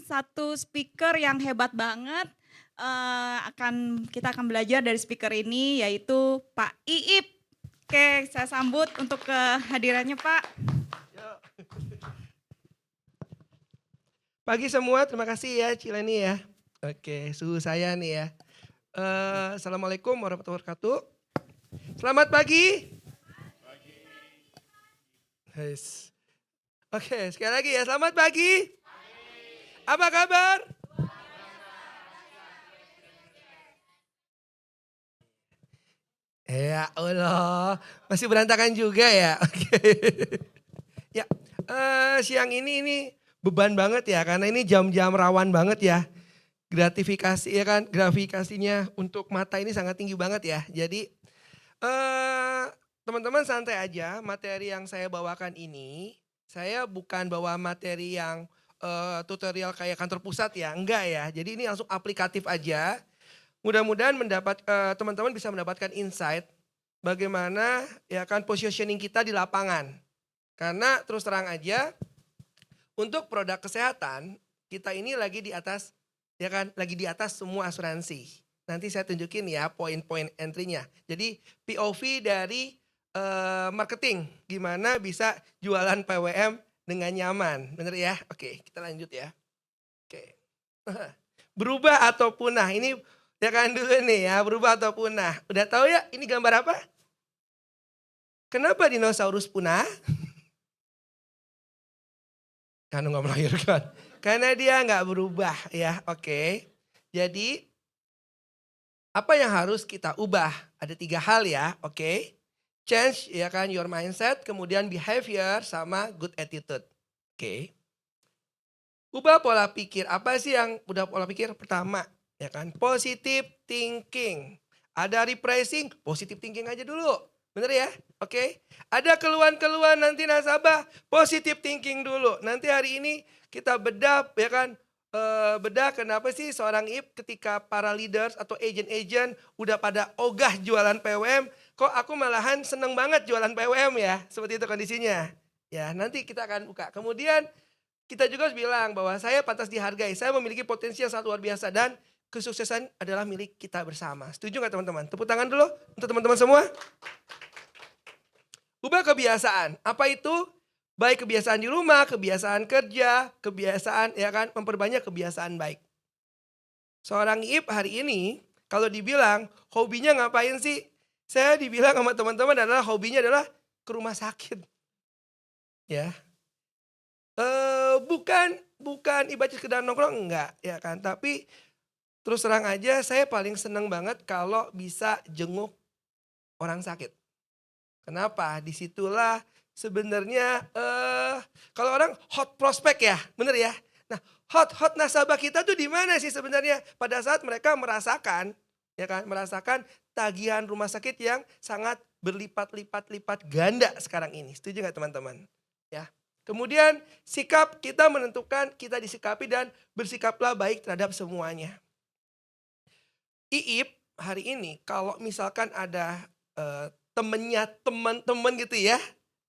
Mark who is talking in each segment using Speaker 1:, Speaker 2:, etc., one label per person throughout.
Speaker 1: satu speaker yang hebat banget, kita akan belajar dari speaker ini yaitu Pak Iip. Oke, saya sambut untuk kehadirannya Pak.
Speaker 2: Pagi semua, terima kasih ya Cileni ya. Oke, suhu saya nih ya. Assalamualaikum warahmatullahi wabarakatuh. Selamat pagi. Yes. Oke, sekali lagi ya, selamat pagi. Apa kabar? Ya Allah, masih berantakan juga ya. Oke. Ya, siang ini beban banget ya, karena ini jam-jam rawan banget ya. Gratifikasi ya kan, grafikasinya untuk mata ini sangat tinggi banget ya. Jadi teman-teman santai aja, materi yang saya bawakan ini, saya bukan bawa materi yang tutorial kayak kantor pusat ya, enggak ya. Jadi ini langsung aplikatif aja. Mudah-mudahan teman-teman bisa mendapatkan insight bagaimana ya kan positioning kita di lapangan. Karena terus terang aja, untuk produk kesehatan kita ini lagi di atas ya kan, lagi di atas semua asuransi. Nanti saya tunjukin ya poin-poin entry-nya. Jadi POV dari marketing, gimana bisa jualan PWM dengan nyaman, bener ya? Oke, kita lanjut ya. Oke, berubah atau punah, ini ya kan dulu nih ya, berubah atau punah. Udah tahu ya ini gambar apa? Kenapa dinosaurus punah? Karena nggak melahirkan. Karena dia nggak berubah ya, oke. Jadi apa yang harus kita ubah? Ada 3 hal ya, oke. Change ya kan your mindset, kemudian behavior sama good attitude. Oke. Ubah pola pikir. Apa sih yang udah pola pikir? Pertama, ya kan, positive thinking. Ada repricing, positive thinking aja dulu. Bener ya? Oke. Ada keluhan-keluhan nanti nasabah, positive thinking dulu. Nanti hari ini kita bedah ya kan, bedah kenapa sih seorang IP ketika para leaders atau agent-agent udah pada ogah jualan PWM, kok aku malahan seneng banget jualan PWM ya. Seperti itu kondisinya. Ya, nanti kita akan buka. Kemudian kita juga harus bilang bahwa saya pantas dihargai, saya memiliki potensi yang sangat luar biasa dan kesuksesan adalah milik kita bersama. Setuju nggak teman-teman? Tepuk tangan dulu untuk teman-teman semua. Ubah kebiasaan. Apa itu? Baik kebiasaan di rumah, kebiasaan kerja, kebiasaan ya kan, memperbanyak kebiasaan baik. Seorang IP hari ini kalau dibilang hobinya ngapain sih? Saya dibilang sama teman-teman adalah hobinya adalah ke rumah sakit. Ya. Bukan ibarat sekedar nongkrong enggak ya kan, tapi terus terang aja saya paling seneng banget kalau bisa jenguk orang sakit. Kenapa? Disitulah sebenarnya kalau orang hot prospect ya, bener ya? Nah, hot nasabah kita tuh di mana sih sebenarnya? Pada saat mereka merasakan ya kan, merasakan tagihan rumah sakit yang sangat berlipat-lipat ganda sekarang ini. Setuju nggak teman-teman? Ya. Kemudian sikap kita menentukan kita disikapi dan bersikaplah baik terhadap semuanya. Iip hari ini kalau misalkan ada temennya teman-teman gitu ya,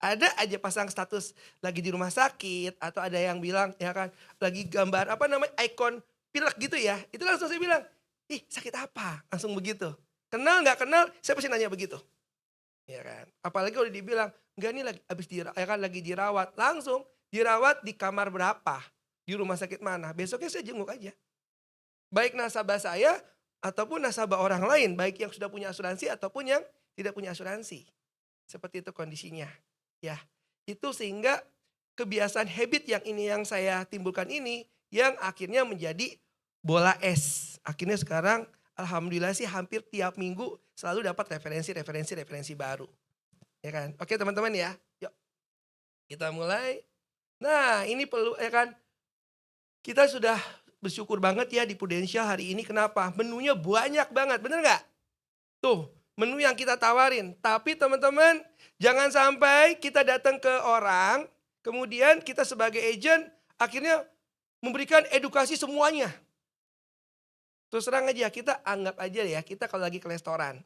Speaker 2: ada aja pasang status lagi di rumah sakit atau ada yang bilang ya kan lagi gambar apa namanya ikon pilek gitu ya, itu langsung saya bilang, ih sakit apa? Langsung begitu. Kenal nggak kenal, saya pasti nanya begitu. Ya kan. Apalagi kalau dibilang, enggak nih lagi habis ya kan lagi dirawat, langsung dirawat di kamar berapa, di rumah sakit mana, besoknya saya jenguk aja. Baik nasabah saya ataupun nasabah orang lain, baik yang sudah punya asuransi ataupun yang tidak punya asuransi. Seperti itu kondisinya. Ya, itu sehingga kebiasaan habit yang saya timbulkan ini yang akhirnya menjadi bola es. Akhirnya sekarang alhamdulillah sih hampir tiap minggu selalu dapat referensi baru. Ya kan? Oke teman-teman ya, yuk kita mulai. Nah ini perlu ya kan, kita sudah bersyukur banget ya di Prudential hari ini. Kenapa? Menunya banyak banget, bener nggak? Tuh, menu yang kita tawarin. Tapi teman-teman, jangan sampai kita datang ke orang, kemudian kita sebagai agent akhirnya memberikan edukasi semuanya. Terus terang aja, kita anggap aja ya, kita kalau lagi ke restoran.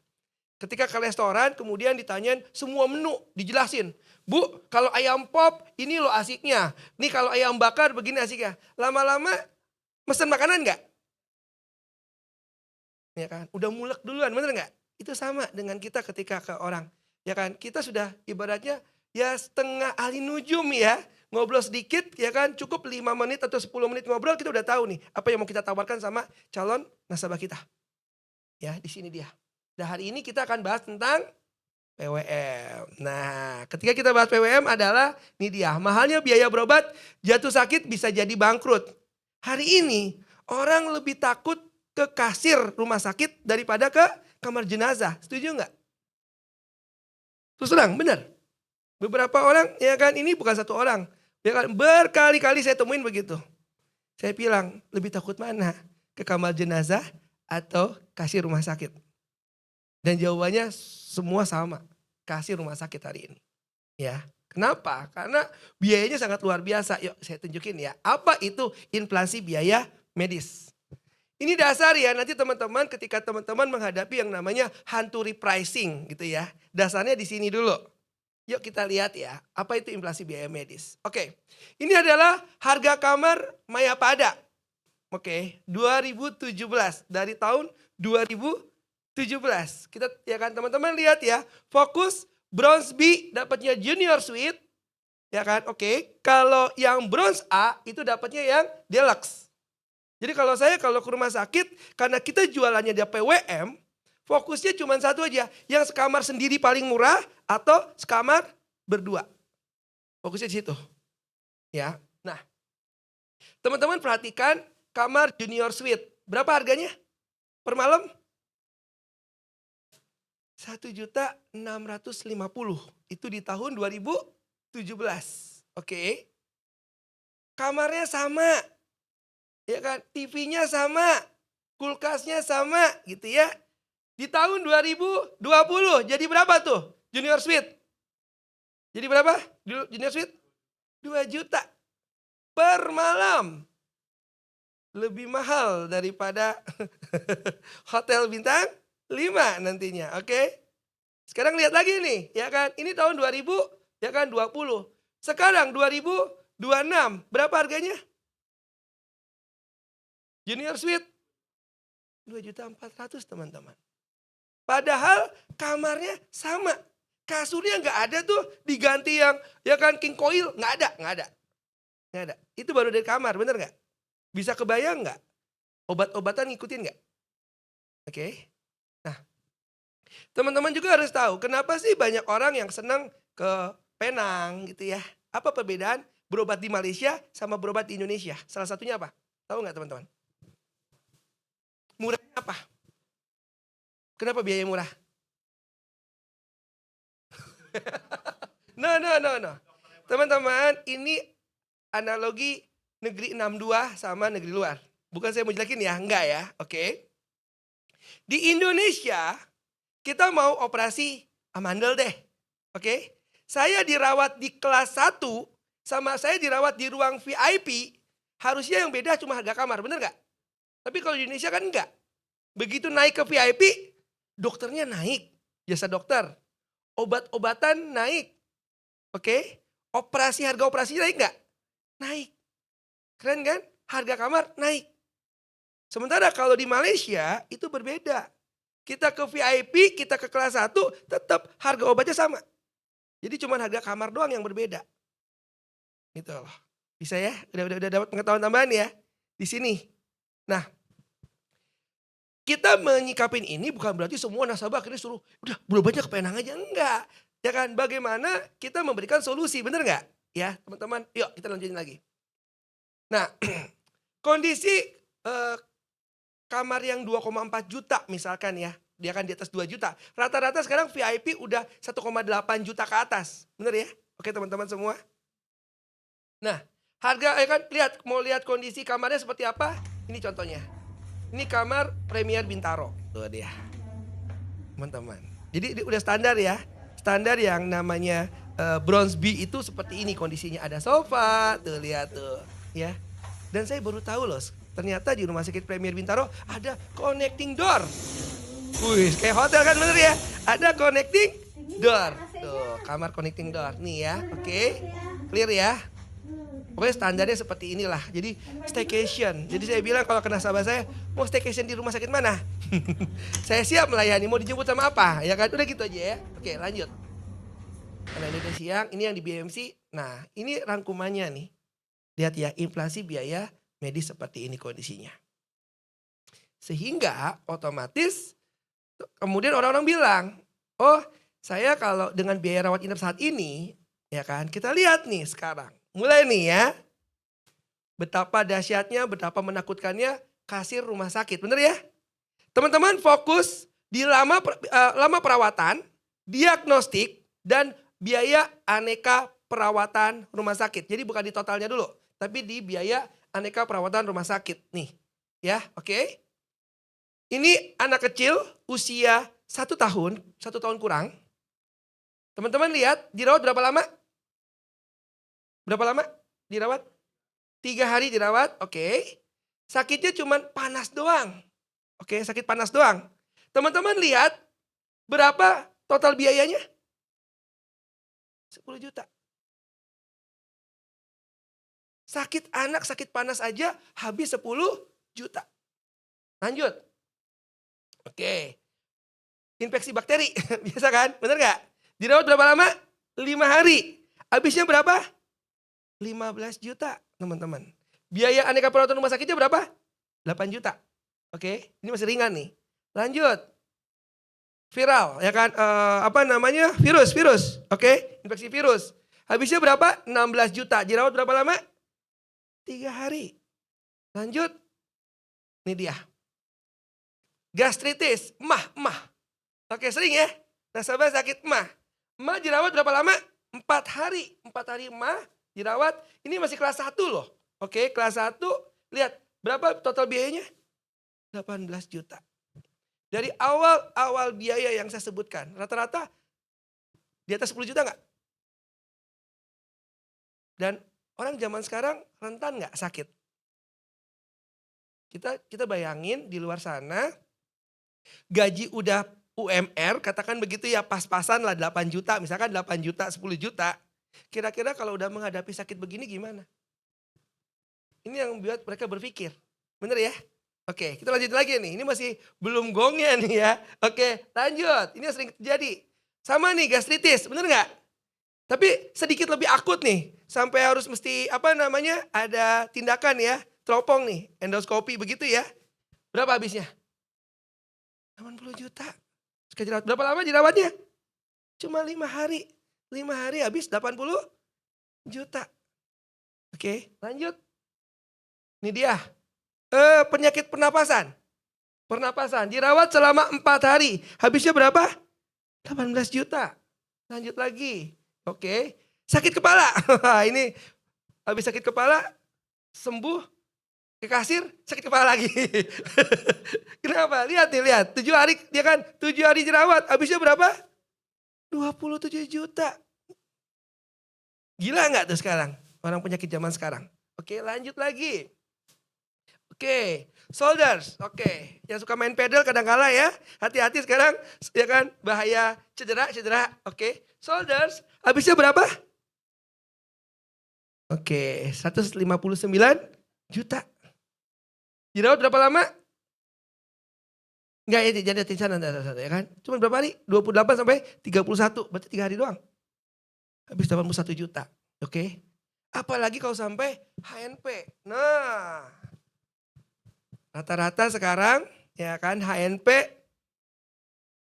Speaker 2: Ketika ke restoran kemudian ditanyain semua menu, dijelasin. Bu, kalau ayam pop ini loh asiknya. Nih kalau ayam bakar begini asiknya. Lama-lama Mesen makanan nggak? Ya kan, udah mulek duluan, bener nggak? Itu sama dengan kita ketika ke orang, ya kan? Kita sudah ibaratnya ya setengah ahli nujum ya, ngobrol sedikit ya kan, cukup 5 menit atau 10 menit ngobrol kita udah tahu nih apa yang mau kita tawarkan sama calon nasabah kita. Ya, di sini dia. Dan hari ini kita akan bahas tentang PWM. Nah, ketika kita bahas PWM adalah ini dia, mahalnya biaya berobat, jatuh sakit bisa jadi bangkrut. Hari ini orang lebih takut ke kasir rumah sakit daripada ke kamar jenazah. Setuju nggak? Terus terang, benar. Beberapa orang, ya kan, ini bukan satu orang. Ya kan, berkali-kali saya temuin begitu. Saya bilang, lebih takut mana? Ke kamar jenazah atau kasir rumah sakit? Dan jawabannya semua sama, kasir rumah sakit hari ini. Ya, kenapa? Karena biayanya sangat luar biasa. Yuk saya tunjukin ya, apa itu inflasi biaya medis. Ini dasar ya, nanti teman-teman ketika teman-teman menghadapi yang namanya hantu repricing gitu ya. Dasarnya di sini dulu. Yuk kita lihat ya, apa itu inflasi biaya medis. Oke, ini adalah harga kamar Mayapada. Oke, 2017, dari tahun 2017. Kita ya kan teman-teman lihat ya, fokus bronze B dapatnya junior suite. Ya kan, oke. Kalau yang bronze A itu dapatnya yang deluxe. Jadi kalau ke rumah sakit, karena kita jualannya dia PWM, fokusnya cuma satu aja. Yang sekamar sendiri paling murah atau sekamar berdua. Fokusnya di situ. Ya. Nah, teman-teman perhatikan kamar junior suite. Berapa harganya per malam? 1.650.000. Itu di tahun 2017. Oke. Kamarnya sama. Ya kan, TV-nya sama, kulkasnya sama gitu ya. Di tahun 2020 jadi berapa tuh junior suite? Jadi berapa junior suite? 2 juta per malam. Lebih mahal daripada hotel bintang 5 nantinya, oke? Sekarang lihat lagi nih, ya kan? Ini tahun 2000, ya kan 20. Sekarang 2026, berapa harganya? Junior suite 2.400.000 teman-teman. Padahal kamarnya sama. Kasurnya nggak ada tuh diganti yang ya kan king coil, nggak ada. Itu baru dari kamar, bener nggak? Bisa kebayang nggak? Obat-obatan ngikutin nggak? Oke. Nah, teman-teman juga harus tahu kenapa sih banyak orang yang senang ke Penang gitu ya. Apa perbedaan berobat di Malaysia sama berobat di Indonesia? Salah satunya apa? Tahu nggak teman-teman? Murahnya apa? Kenapa biaya murah? No. Teman-teman, ini analogi negeri 62 sama negeri luar. Bukan saya mau jelasin ya, enggak ya, oke. Di Indonesia, kita mau operasi amandel deh, oke. Saya dirawat di kelas 1, sama saya dirawat di ruang VIP, harusnya yang beda cuma harga kamar, bener gak? Tapi kalau di Indonesia kan enggak. Begitu naik ke VIP, dokternya naik, jasa dokter. Obat-obatan naik. Oke? Harga operasinya naik enggak? Naik. Keren kan? Harga kamar naik. Sementara kalau di Malaysia itu berbeda. Kita ke VIP, kita ke kelas 1, tetap harga obatnya sama. Jadi cuma harga kamar doang yang berbeda. Gitu loh. Bisa ya? Udah dapat pengetahuan tambahan ya di sini. Nah, kita menyikapin ini bukan berarti semua nasabah akhirnya suruh udah berobatnya ke Penang aja, enggak. Ya kan, bagaimana kita memberikan solusi, bener enggak? Ya teman-teman, yuk kita lanjutin lagi. Nah, kondisi kamar yang 2,4 juta misalkan ya, dia kan di atas 2 juta. Rata-rata sekarang VIP udah 1,8 juta ke atas, bener ya? Oke teman-teman semua. Nah, harga ya kan, mau lihat kondisi kamarnya seperti apa? Ini contohnya. Ini kamar Premier Bintaro. Tuh dia. Teman-teman. Jadi udah standar ya. Standar yang namanya bronze B itu seperti ini kondisinya. Ada sofa, tuh lihat tuh. Ya. Dan saya baru tahu loh, ternyata di Rumah Sakit Premier Bintaro ada connecting door. Wih, kayak hotel kan bener ya. Ada connecting door. Tuh, kamar connecting door. Nih ya, oke. Clear ya. Pokoknya standarnya seperti inilah. Jadi staycation. Jadi saya bilang kalau ke nasabah saya, mau staycation di rumah sakit mana? Saya siap melayani, mau dijemput sama apa? Ya kan, udah gitu aja ya. Oke, lanjut. Karena ini udah siang, ini yang di BMC. Nah, ini rangkumannya nih. Lihat ya, inflasi biaya medis seperti ini kondisinya. Sehingga otomatis kemudian orang-orang bilang, oh saya kalau dengan biaya rawat inap saat ini, ya kan, kita lihat nih sekarang. Mulai nih ya, betapa dahsyatnya, betapa menakutkannya kasir rumah sakit, bener ya? Teman-teman fokus di lama perawatan, diagnostik, dan biaya aneka perawatan rumah sakit. Jadi bukan di totalnya dulu, tapi di biaya aneka perawatan rumah sakit nih. Ya, oke. Ini anak kecil usia 1 tahun kurang. Teman-teman lihat dirawat berapa lama? Berapa lama dirawat? 3 hari dirawat, oke. Sakitnya cuma panas doang. Oke, sakit panas doang. Teman-teman lihat berapa total biayanya? 10 juta. Sakit anak, sakit panas aja habis 10 juta. Lanjut. Oke. Infeksi bakteri, biasa kan? Bener gak? Dirawat berapa lama? 5 hari. Habisnya berapa? 15 juta, teman-teman. Biaya aneka perawatan rumah sakitnya berapa? 8 juta. Oke, ini masih ringan nih. Lanjut. Viral, ya kan? Virus. Oke, infeksi virus. Habisnya berapa? 16 juta. Dirawat berapa lama? 3 hari. Lanjut. Ini dia. Gastritis, emah. Oke, sering ya? Nasabah sakit emah. Emah dirawat berapa lama? 4 hari. 4 hari emah dirawat. Ini masih kelas 1 loh. Oke, kelas 1. Lihat, berapa total biayanya? 18 juta. Dari awal biaya yang saya sebutkan, rata-rata di atas 10 juta enggak? Dan orang zaman sekarang rentan enggak sakit? Kita bayangin di luar sana, gaji udah UMR, katakan begitu ya, pas-pasan lah 8 juta, misalkan 8 juta, 10 juta. Kira-kira kalau udah menghadapi sakit begini gimana? Ini yang membuat mereka berpikir. Bener ya? Oke, kita lanjut lagi nih. Ini masih belum gongnya nih ya. Oke, lanjut. Ini yang sering terjadi. Sama nih gastritis, bener nggak? Tapi sedikit lebih akut nih. Sampai harus mesti ada tindakan ya. Teropong nih, endoskopi begitu ya. Berapa habisnya? 80 juta. Berapa lama dirawatnya? Cuma 5 hari. 5 hari habis 80 juta. Oke, lanjut. Ini dia. Penyakit pernapasan. Pernapasan dirawat selama 4 hari. Habisnya berapa? 18 juta. Lanjut lagi. Oke. Sakit kepala. Ini habis sakit kepala sembuh ke kasir sakit kepala lagi. Kenapa? Lihat nih, lihat. 7 hari dia kan 7 hari dirawat. Habisnya berapa? 27 juta. Gila nggak tuh sekarang? Orang penyakit zaman sekarang. Oke, lanjut lagi. Oke, shoulders. Oke, yang suka main pedal kadang-kala ya. Hati-hati sekarang, ya kan, bahaya cedera. Oke, shoulders. Habisnya berapa? Oke, 159 juta. Dirawat berapa lama? Enggak ya, jadi di sana ya kan. Cuma berapa hari? 28 sampai 31, berarti 3 hari doang. Habis 81 juta. Oke. Apalagi kalau sampai HNP. Nah, rata-rata sekarang ya kan HNP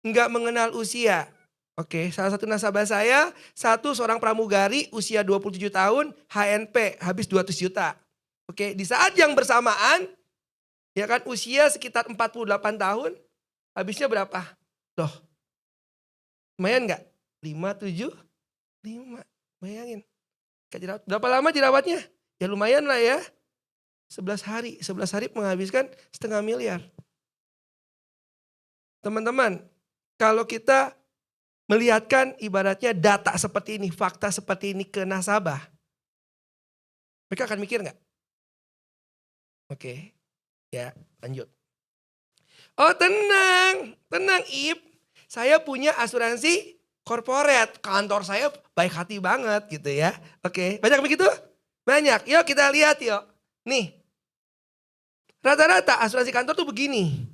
Speaker 2: enggak mengenal usia. Oke, salah satu nasabah saya, seorang pramugari usia 27 tahun, HNP habis 200 juta. Oke, di saat yang bersamaan ya kan usia sekitar 48 tahun, habisnya berapa? Loh, lumayan enggak? 5, 7, 5, bayangin. Berapa lama dirawatnya? Ya lumayan lah ya. 11 hari menghabiskan 500 miliar. Teman-teman, kalau kita melihatkan ibaratnya data seperti ini, fakta seperti ini ke nasabah, mereka akan mikir nggak? Oke, ya lanjut. Oh tenang Ip, saya punya asuransi corporate, kantor saya baik hati banget gitu ya. Oke, banyak begitu? Banyak. Yuk kita lihat yuk. Nih, rata-rata asuransi kantor tuh begini.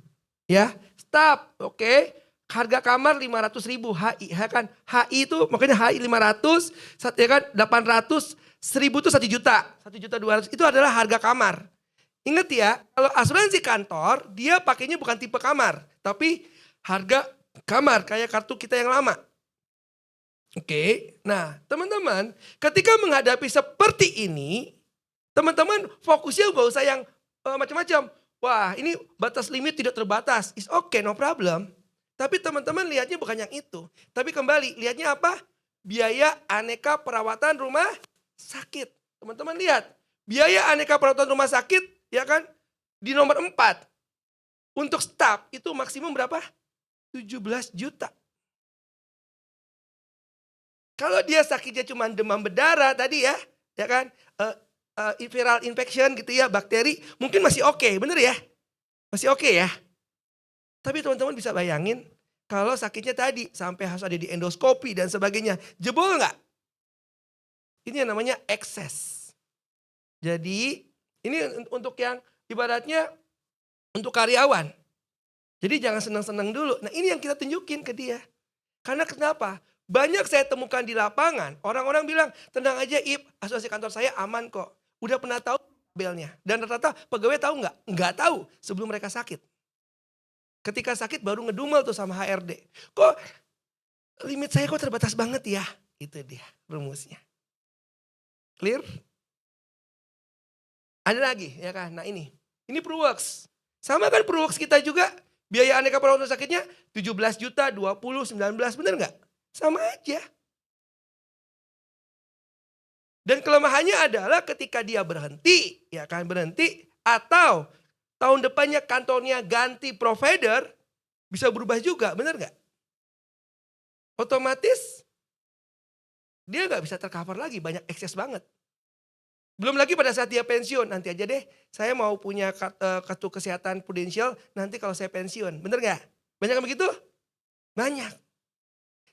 Speaker 2: Ya, stop, oke. Harga kamar 500.000 HI, ya kan? HI itu makanya HI 500, ya kan 800, 1000 itu 1 juta. 1.200.000 itu adalah harga kamar. Ingat ya, kalau asuransi kantor dia pakainya bukan tipe kamar, tapi harga kamar kayak kartu kita yang lama. Oke, nah teman-teman ketika menghadapi seperti ini, teman-teman fokusnya gak usah yang macam-macam. Wah ini batas limit tidak terbatas, is okay no problem. Tapi teman-teman lihatnya bukan yang itu. Tapi kembali lihatnya apa? Biaya aneka perawatan rumah sakit. Teman-teman lihat, biaya aneka perawatan rumah sakit ya kan di nomor 4. Untuk staf itu maksimum berapa? 17 juta. Kalau dia sakitnya cuma demam berdarah tadi ya kan, viral infection gitu ya, bakteri, mungkin masih oke, bener ya? Masih oke ya? Tapi teman-teman bisa bayangin, kalau sakitnya tadi sampai harus ada di endoskopi dan sebagainya, jebol nggak? Ini yang namanya ekses. Jadi ini untuk yang ibaratnya untuk karyawan. Jadi jangan senang-senang dulu. Nah ini yang kita tunjukin ke dia. Karena kenapa? Banyak saya temukan di lapangan, orang-orang bilang, tenang aja Ip, asuransi kantor saya aman kok. Udah pernah tahu tabelnya. Dan rata-rata pegawai tahu nggak? Nggak tahu sebelum mereka sakit. Ketika sakit baru ngedumel tuh sama HRD. Kok limit saya kok terbatas banget ya? Itu dia rumusnya. Clear? Ada lagi ya kan? Nah ini Purworks. Sama kan Purworks kita juga, biaya aneka perawatan sakitnya 17 juta, 20, 19, bener nggak? Sama aja. Dan kelemahannya adalah ketika dia berhenti, ya kan berhenti, atau tahun depannya kantornya ganti provider, bisa berubah juga, bener nggak? Otomatis dia nggak bisa tercover lagi, banyak ekses banget. Belum lagi pada saat dia pensiun, nanti aja deh saya mau punya kartu kesehatan Prudential nanti kalau saya pensiun, bener nggak? Banyak yang begitu? Banyak.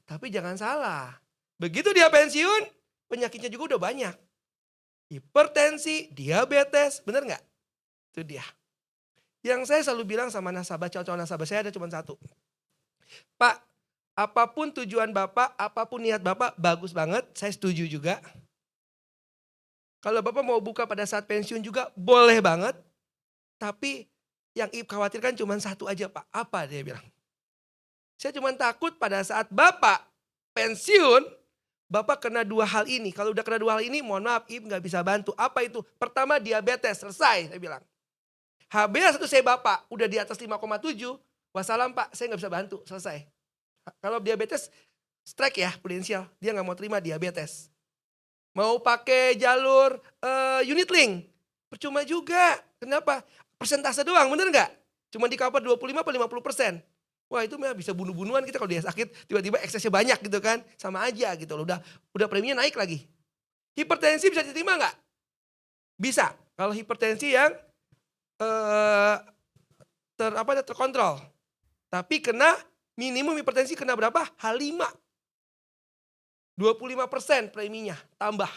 Speaker 2: Tapi jangan salah, begitu dia pensiun, penyakitnya juga udah banyak. Hipertensi, diabetes, bener nggak? Itu dia. Yang saya selalu bilang sama nasabah, calon nasabah saya ada cuma satu. Pak, apapun tujuan Bapak, apapun niat Bapak, bagus banget, saya setuju juga. Kalau Bapak mau buka pada saat pensiun juga, boleh banget. Tapi yang Ip khawatirkan cuma satu aja Pak, apa dia bilang? Saya cuma takut pada saat Bapak pensiun, Bapak kena 2 hal ini. Kalau udah kena 2 hal ini, mohon maaf, Ip nggak bisa bantu. Apa itu? Pertama diabetes, selesai saya bilang. HbA1c saya Bapak udah di atas 5,7, wassalam Pak, saya nggak bisa bantu, selesai. Kalau diabetes, strike ya, Prudential, dia nggak mau terima diabetes. Mau pakai jalur unit link, percuma juga. Kenapa? Persentase doang, bener nggak? Cuma di cover 25-50%. Wah itu mah bisa bunuh-bunuhan kita kalau dia sakit, tiba-tiba eksesnya banyak gitu kan. Sama aja gitu loh, udah preminya naik lagi. Hipertensi bisa diterima nggak? Bisa, kalau hipertensi yang terkontrol. Tapi kena minimum hipertensi kena berapa? H5. 25% preminya tambah.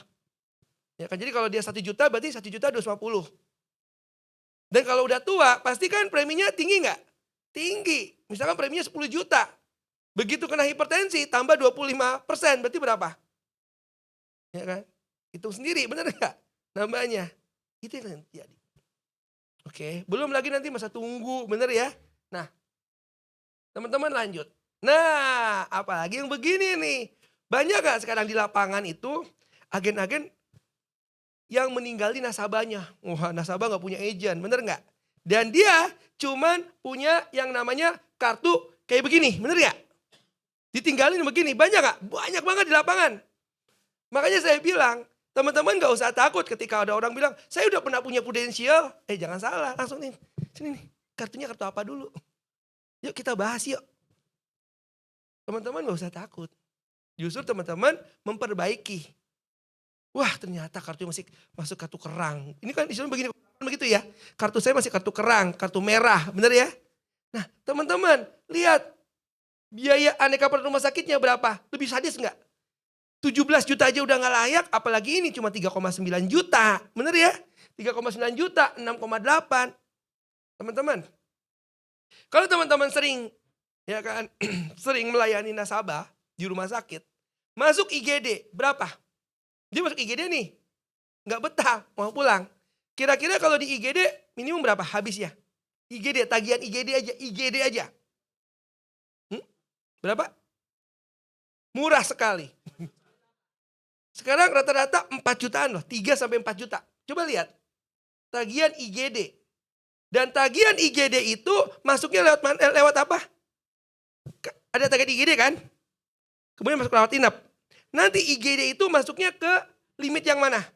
Speaker 2: Ya kan, jadi kalau dia 1 juta berarti 1.250.000. Dan kalau udah tua pasti kan preminya tinggi nggak? Tinggi. Misalkan preminya 10 juta. Begitu kena hipertensi tambah 25%, berarti berapa? Ya kan? Hitung sendiri, benar nggak? Nambahnya. Itu yang terjadi. Oke, belum lagi nanti masa tunggu, bener ya? Nah, teman-teman lanjut. Nah, apalagi yang begini nih. Banyak gak sekarang di lapangan itu agen-agen yang meninggali nasabahnya. Wah, nasabah gak punya agent, bener gak? Dan dia cuman punya yang namanya kartu kayak begini, bener gak? Ditinggalin begini, banyak gak? Banyak banget di lapangan. Makanya saya bilang, teman-teman gak usah takut ketika ada orang bilang, saya udah pernah punya Prudential. Jangan salah, langsung nih, sini nih, kartunya kartu apa dulu? Yuk kita bahas yuk. Teman-teman gak usah takut. Justru teman-teman memperbaiki. Wah ternyata kartunya masih masuk kartu kerang. Ini kan istilahnya begini, begitu ya. Kartu saya masih kartu kerang, kartu merah, bener ya. Nah teman-teman lihat biaya aneka perawatan rumah sakitnya berapa? Lebih sadis nggak? 17 juta aja udah nggak layak, apalagi ini cuma 3,9 juta. Bener ya? 3,9 juta, 6,8. Teman-teman, kalau teman-teman sering ya kan sering melayani nasabah di rumah sakit, masuk IGD berapa? Dia masuk IGD nih, nggak betah, mau pulang. Kira-kira kalau di IGD minimum berapa habisnya? IGD, tagihan IGD aja. Berapa? Murah sekali. Sekarang rata-rata 4 jutaan loh, 3 sampai 4 juta. Coba lihat, tagihan IGD. Dan tagihan IGD itu masuknya lewat apa? Ada tagihan IGD kan? Kemudian masuk rawat inap. Nanti IGD itu masuknya ke limit yang mana?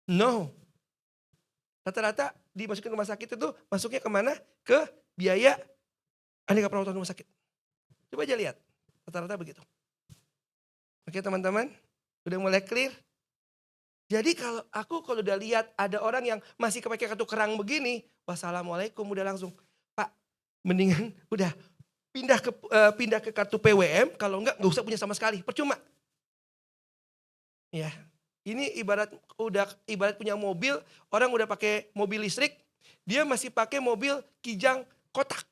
Speaker 2: No. Rata-rata dimasukin rumah sakit itu masuknya kemana? Ke biaya aneka perawatan rumah sakit. Coba aja lihat, rata-rata begitu. Oke teman-teman, udah mulai clear? Jadi kalau udah lihat ada orang yang masih pakai kartu kerang begini, wassalamualaikum udah langsung, Pak, mendingan udah pindah ke kartu PWM, kalau enggak usah punya sama sekali, percuma. Ya, ini ibarat punya mobil, orang udah pakai mobil listrik, dia masih pakai mobil kijang kotak.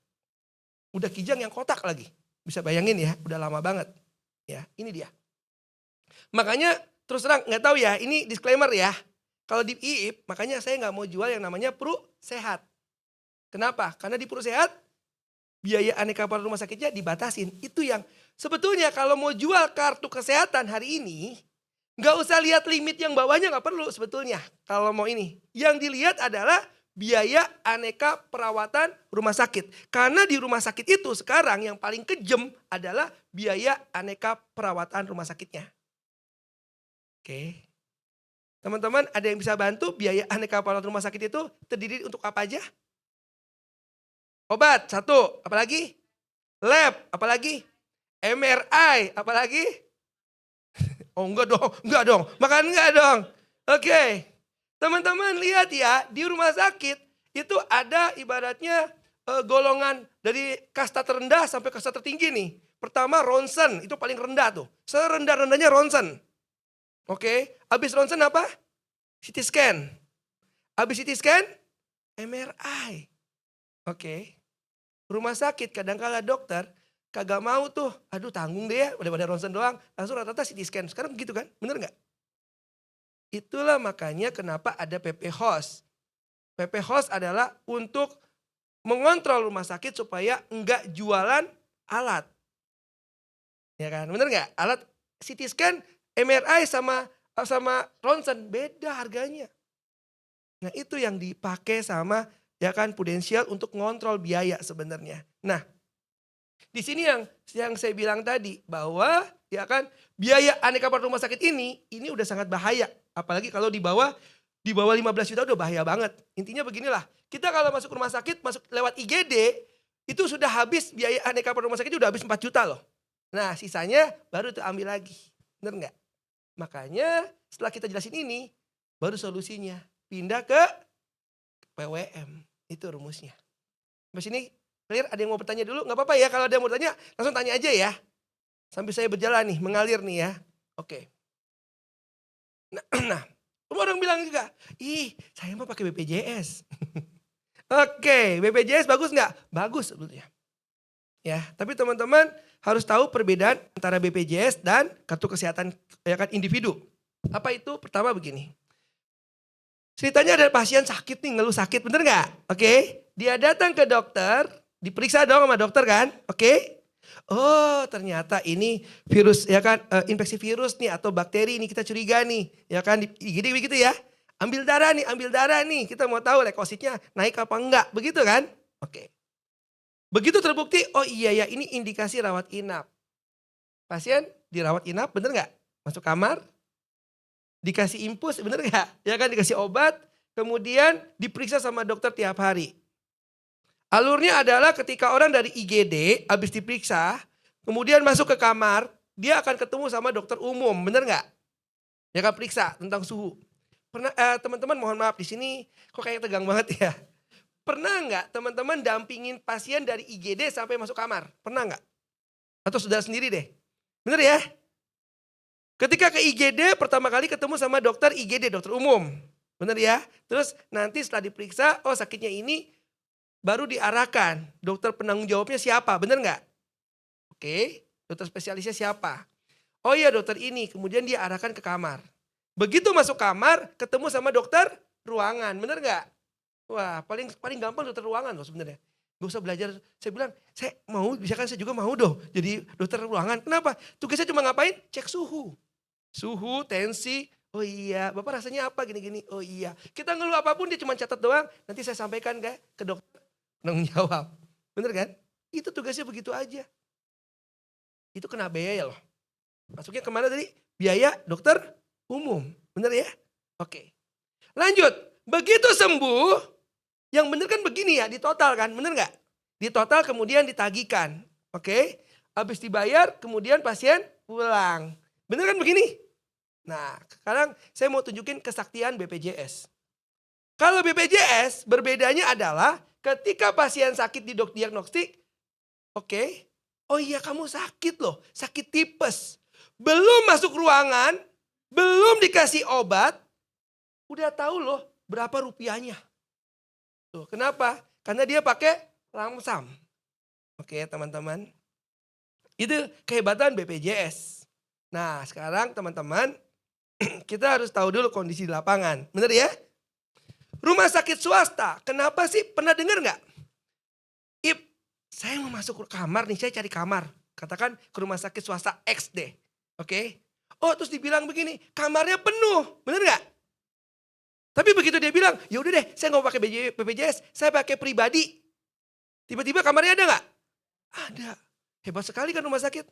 Speaker 2: Udah kijang yang kotak lagi. Bisa bayangin ya, udah lama banget. Ya, ini dia. Makanya terus terang nggak tahu ya, ini disclaimer ya. Kalau di IIP, makanya saya nggak mau jual yang namanya Pru Sehat. Kenapa? Karena di Pru Sehat biaya aneka perawatan rumah sakitnya dibatasin. Itu yang sebetulnya kalau mau jual kartu kesehatan hari ini, nggak usah lihat limit yang bawahnya, nggak perlu sebetulnya. Kalau mau ini, yang dilihat adalah biaya aneka perawatan rumah sakit. Karena di rumah sakit itu sekarang yang paling kejem adalah biaya aneka perawatan rumah sakitnya. Oke. Teman-teman ada yang bisa bantu biaya aneka perawatan rumah sakit itu terdiri untuk apa aja? Obat, satu. Apalagi? Lab, apalagi? MRI, apalagi? Oh enggak dong. Makan enggak dong. Oke. Teman-teman lihat ya, di rumah sakit itu ada ibaratnya golongan dari kasta terendah sampai kasta tertinggi nih. Pertama ronsen, itu paling rendah tuh. Serendah-rendahnya ronsen. Oke, habis ronsen apa? CT scan. Habis CT scan, MRI. Oke. Rumah sakit kadang-kala dokter kagak mau tuh, aduh tanggung deh ya, daripada ronsen doang, langsung rata-rata CT scan. Sekarang begitu kan, bener gak? Itulah makanya kenapa ada PP Host. PP Host adalah untuk mengontrol rumah sakit supaya enggak jualan alat. Ya kan, bener gak? Alat CT scan, MRI sama ronsen beda harganya. Nah itu yang dipakai sama ya kan Prudential untuk ngontrol biaya sebenarnya. Nah di sini yang saya bilang tadi bahwa ya kan biaya aneka perawatan rumah sakit ini udah sangat bahaya. Apalagi kalau di bawah 15 juta udah bahaya banget. Intinya beginilah, kita kalau masuk rumah sakit masuk lewat IGD itu sudah habis biaya aneka perawatan rumah sakit udah habis 4 juta loh. Nah sisanya baru tuh ambil lagi. Bener nggak? Makanya setelah kita jelasin ini baru solusinya pindah ke PWM. Itu rumusnya. Sampai sini clear? Ada yang mau bertanya dulu? Nggak apa-apa ya, kalau ada yang mau bertanya langsung tanya aja ya. Sambil saya berjalan nih, mengalir nih ya. Oke. Nah, orang bilang juga, ih saya mah pakai BPJS. Oke, BPJS bagus nggak? Bagus sebetulnya. Ya, tapi teman-teman harus tahu perbedaan antara BPJS dan kartu kesehatan ya kan individu. Apa itu? Pertama begini. Ceritanya ada pasien sakit nih, ngeluh sakit, bener nggak? Oke, dia datang ke dokter, diperiksa dong sama dokter kan? Oke. Oh ternyata ini virus ya kan, infeksi virus nih atau bakteri nih kita curiga nih. Ya kan, gini begitu ya. Ambil darah nih, kita mau tahu leukositnya naik apa enggak, begitu kan? Oke. Begitu terbukti, oh iya ya ini indikasi rawat inap. Pasien dirawat inap, bener nggak? Masuk kamar, dikasih infus, bener nggak? Ya kan dikasih obat, kemudian diperiksa sama dokter tiap hari. Alurnya adalah ketika orang dari IGD habis diperiksa, kemudian masuk ke kamar, dia akan ketemu sama dokter umum, bener nggak? Ya kan periksa tentang suhu. Pernah teman-teman mohon maaf di sini kok kayak tegang banget ya. Pernah nggak teman-teman dampingin pasien dari IGD sampai masuk kamar? Pernah nggak? Atau sudah sendiri deh? Bener ya? Ketika ke IGD pertama kali ketemu sama dokter IGD, dokter umum. Bener ya? Terus nanti setelah diperiksa, oh sakitnya ini baru diarahkan. Dokter penanggung jawabnya siapa? Bener nggak? Oke, dokter spesialisnya siapa? Oh iya dokter ini, kemudian dia arahkan ke kamar. Begitu masuk kamar, ketemu sama dokter ruangan, bener nggak? Wah paling paling gampang dokter ruangan loh sebenarnya. Gak usah belajar, saya bilang saya mau, misalkan saya juga mau dong jadi dokter ruangan. Kenapa? Tugasnya cuma ngapain? Cek suhu. Suhu, tensi, oh iya, Bapak rasanya apa gini-gini, oh iya. Kita ngeluh apapun dia cuma catat doang, nanti saya sampaikan ke dokter. Penanggung jawab, bener kan? Itu tugasnya begitu aja. Itu kena biaya loh. Masuknya kemana tadi? Biaya dokter umum, bener ya? Oke. Lanjut, begitu sembuh, yang bener kan begini ya, di total kan, bener nggak? Di total kemudian ditagihkan, oke? Habis dibayar, kemudian pasien pulang. Bener kan begini? Nah, sekarang saya mau tunjukin kesaktian BPJS. Kalau BPJS berbedanya adalah ketika pasien sakit di diagnostik, oke, oh iya kamu sakit loh, sakit tipes. Belum masuk ruangan, belum dikasih obat, udah tahu loh berapa rupiahnya. Tuh, kenapa? Karena dia pakai lamsam. Oke teman-teman, itu kehebatan BPJS. Nah sekarang teman-teman, kita harus tahu dulu kondisi di lapangan. Bener ya? Rumah sakit swasta, kenapa sih? Pernah dengar nggak? Ip, saya mau masuk kamar nih, saya cari kamar. Katakan ke rumah sakit swasta X deh. Oke? Oh terus dibilang begini, kamarnya penuh. Bener nggak? Tapi begitu dia bilang, ya udah deh saya nggak mau pakai BPJS, saya pakai pribadi. Tiba-tiba kamarnya ada nggak? Ada. Hebat sekali kan rumah sakit.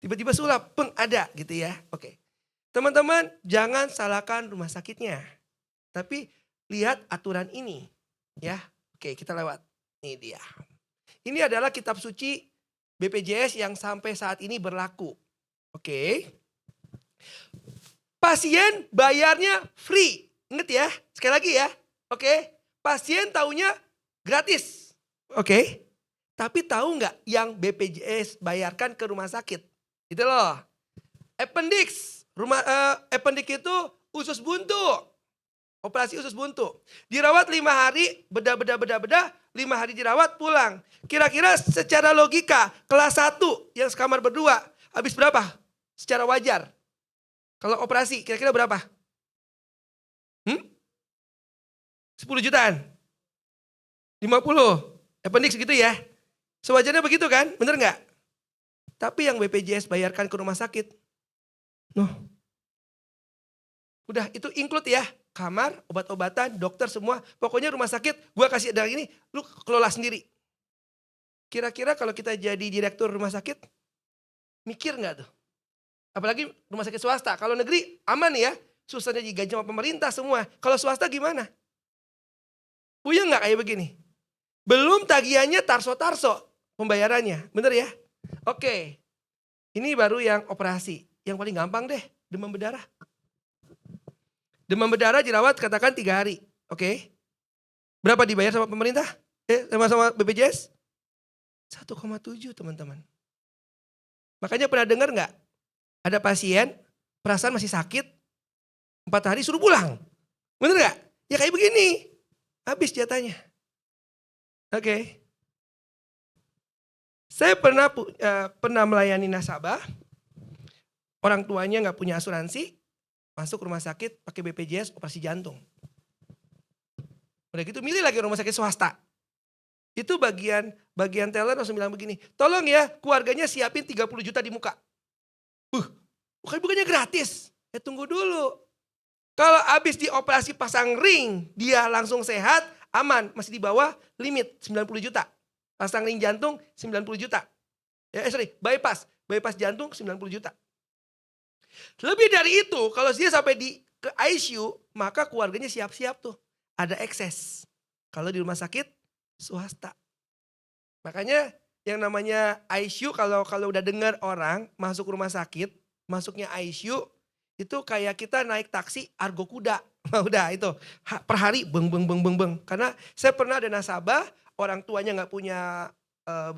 Speaker 2: Tiba-tiba sulap, peng ada gitu ya. Oke. Teman-teman jangan salahkan rumah sakitnya. Tapi lihat aturan ini ya. Oke kita lewat. Ini dia. Ini adalah kitab suci BPJS yang sampai saat ini berlaku. Oke. Pasien bayarnya free. Ingat ya, sekali lagi ya. Oke. Pasien taunya gratis. Oke. Tapi tahu nggak yang BPJS bayarkan ke rumah sakit? Itu loh. Appendix. Appendix itu usus buntu. Operasi usus buntu. Dirawat 5 hari, beda, 5 hari dirawat pulang. Kira-kira secara logika kelas 1 yang sekamar berdua habis berapa? Secara wajar. Kalau operasi kira-kira berapa? 10 jutaan? 50? Appendix gitu ya? Sewajarnya begitu kan? Bener nggak? Tapi yang BPJS bayarkan ke rumah sakit, noh, udah itu include ya. Kamar, obat-obatan, dokter semua. Pokoknya rumah sakit, gua kasih darah ini, lu kelola sendiri. Kira-kira kalau kita jadi direktur rumah sakit, mikir nggak tuh? Apalagi rumah sakit swasta. Kalau negeri aman ya, susahnya digaji sama pemerintah semua. Kalau swasta gimana? Puyeng nggak kayak begini? Belum tagihannya tarso-tarso pembayarannya, bener ya? Oke, ini baru yang operasi. Yang paling gampang deh, demam berdarah. Demam berdarah dirawat katakan 3 hari. Oke. Berapa dibayar sama pemerintah? Sama BPJS? 1,7 teman-teman. Makanya pernah dengar nggak? Ada pasien, perasaan masih sakit, 4 hari suruh pulang. Bener nggak? Ya kayak begini. Habis jatahnya. Oke. Saya pernah melayani nasabah. Orang tuanya nggak punya asuransi. Masuk rumah sakit pakai BPJS operasi jantung. Udah gitu milih lagi rumah sakit swasta. Itu bagian talent langsung bilang begini, tolong ya keluarganya siapin 30 juta di muka. Bukannya gratis. Ya tunggu dulu. Kalau habis dioperasi pasang ring, dia langsung sehat, aman, masih di bawah limit 90 juta. Pasang ring jantung 90 juta. Bypass jantung 90 juta. Lebih dari itu, kalau dia sampai ke ICU, maka keluarganya siap-siap tuh. Ada ekses. Kalau di rumah sakit swasta. Makanya yang namanya ICU kalau udah dengar orang masuk rumah sakit, masuknya ICU, itu kayak kita naik taksi argo kuda. Udah itu per hari beng. Karena saya pernah ada nasabah, orang tuanya nggak punya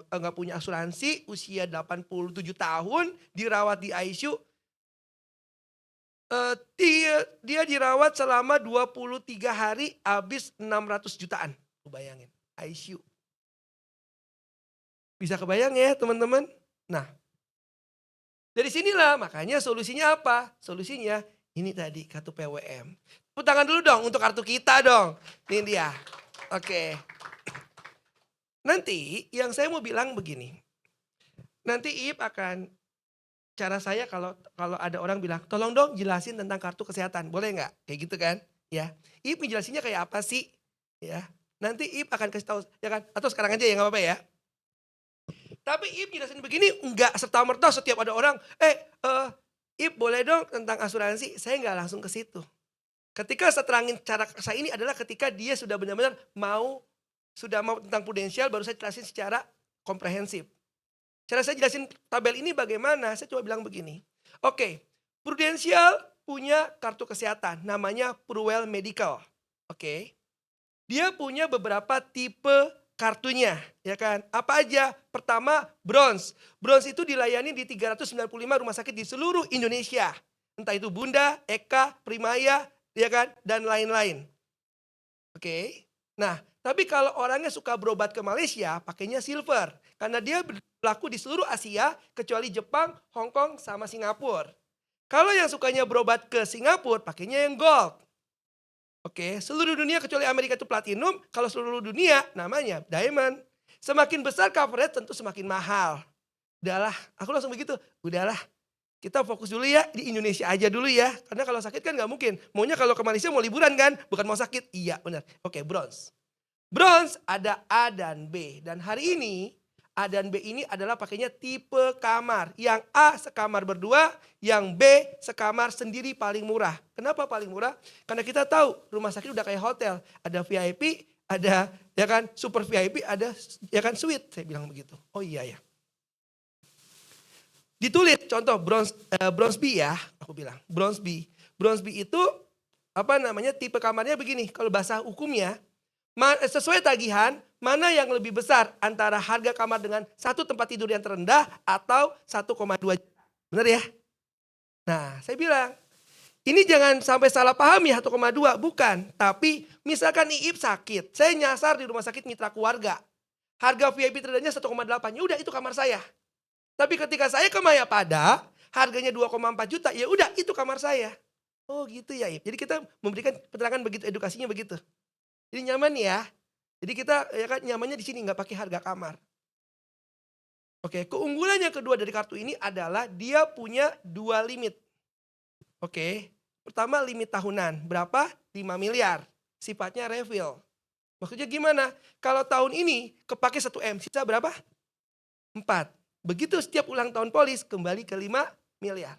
Speaker 2: nggak punya asuransi, usia 87 tahun, dirawat di ICU, dia dirawat selama 23 hari, habis 600 jutaan, lu bayangin, ICU. Bisa kebayang ya teman-teman? Nah, dari sinilah makanya solusinya apa? Solusinya ini tadi kartu PWM. Tepuk tangan dulu dong untuk kartu kita dong. Ini dia. Oke. Nanti yang saya mau bilang begini. Nanti Iip akan cara saya kalau kalau ada orang bilang, "Tolong dong jelasin tentang kartu kesehatan." Boleh nggak? Kayak gitu kan? Ya. Iip ngejelasinnya kayak apa sih? Ya. Nanti Iip akan kasih tahu ya kan? Atau sekarang aja ya nggak apa-apa ya. Tapi Iip jelasin begini enggak serta-merta setiap ada orang, Iip boleh dong tentang asuransi, saya nggak langsung ke situ. Ketika saya terangin cara saya ini adalah ketika dia sudah benar-benar sudah mau tentang prudensial baru saya jelasin secara komprehensif. Cara saya jelasin tabel ini bagaimana, saya coba bilang begini. Oke, prudensial punya kartu kesehatan namanya Pruwell Medical. Oke. Dia punya beberapa tipe kartunya, ya kan? Apa aja? Pertama, bronze. Bronze itu dilayani di 395 rumah sakit di seluruh Indonesia. Entah itu Bunda, Eka, Primaya, ya kan? Dan lain-lain. Oke. Nah, tapi kalau orangnya suka berobat ke Malaysia, pakainya silver. Karena dia berlaku di seluruh Asia, kecuali Jepang, Hong Kong, sama Singapura. Kalau yang sukanya berobat ke Singapura, pakainya yang gold. Oke, seluruh dunia kecuali Amerika itu platinum, kalau seluruh dunia namanya diamond. Semakin besar coverage tentu semakin mahal. Udahlah, aku langsung begitu, udahlah kita fokus dulu ya di Indonesia aja dulu ya. Karena kalau sakit kan nggak mungkin. Maunya kalau ke Malaysia mau liburan kan, bukan mau sakit. Iya benar. Oke, bronze. Bronze ada A dan B. Dan hari ini A dan B ini adalah pakainya tipe kamar. Yang A sekamar berdua, yang B sekamar sendiri paling murah. Kenapa paling murah? Karena kita tahu rumah sakit udah kayak hotel. Ada VIP, ada ya kan super VIP, ada ya kan suite. Saya bilang begitu. Oh iya ya. Ditulis contoh bronze B ya, aku bilang. Bronze B. Bronze B itu apa namanya tipe kamarnya begini. Kalau bahasa hukumnya sesuai tagihan, mana yang lebih besar antara harga kamar dengan satu tempat tidur yang terendah atau 1,2 juta. Benar ya? Nah, saya bilang, ini jangan sampai salah paham ya 1,2, bukan. Tapi misalkan Iip sakit, saya nyasar di rumah sakit mitra keluarga. Harga VIP terendahnya 1,8, ya udah itu kamar saya. Tapi ketika saya ke Mayapada, harganya 2,4 juta, ya udah itu kamar saya. Oh gitu ya Iip. Jadi kita memberikan keterangan begitu, edukasinya begitu. Jadi nyaman ya. Jadi kita ya kan nyamannya di sini nggak pakai harga kamar. Oke, keunggulan yang kedua dari kartu ini adalah dia punya 2 limit. Oke, pertama limit tahunan, berapa? 5 miliar. Sifatnya refill. Maksudnya gimana? Kalau tahun ini kepake 1 M, sisa berapa? 4. Begitu setiap ulang tahun polis kembali ke 5 miliar.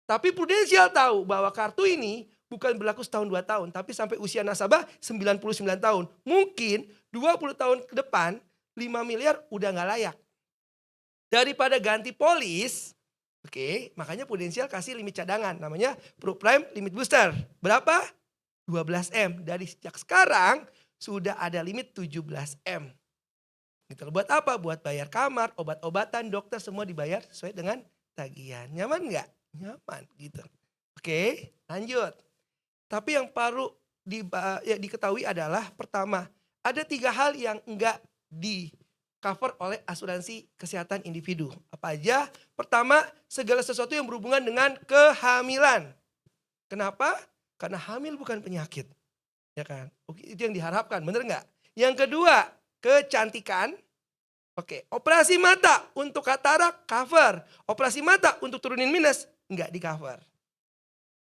Speaker 2: Tapi Prudential tahu bahwa kartu ini bukan berlaku setahun 2 tahun, tapi sampai usia nasabah 99 tahun. Mungkin 20 tahun ke depan 5 miliar udah nggak layak. Daripada ganti polis, oke, makanya Prudential kasih limit cadangan, namanya ProPrime Limit Booster. Berapa? 12 M. Dari sejak sekarang sudah ada limit 17 M. Gitu. Buat apa? Buat bayar kamar, obat-obatan, dokter semua dibayar sesuai dengan tagihan. Nyaman nggak? Nyaman gitu. Oke, lanjut. Tapi yang perlu diketahui adalah pertama, ada 3 hal yang enggak di cover oleh asuransi kesehatan individu. Apa aja? Pertama, segala sesuatu yang berhubungan dengan kehamilan. Kenapa? Karena hamil bukan penyakit. Ya kan? Oke, itu yang diharapkan, bener nggak? Yang kedua, kecantikan. Oke, operasi mata untuk katarak cover. Operasi mata untuk turunin minus enggak di cover.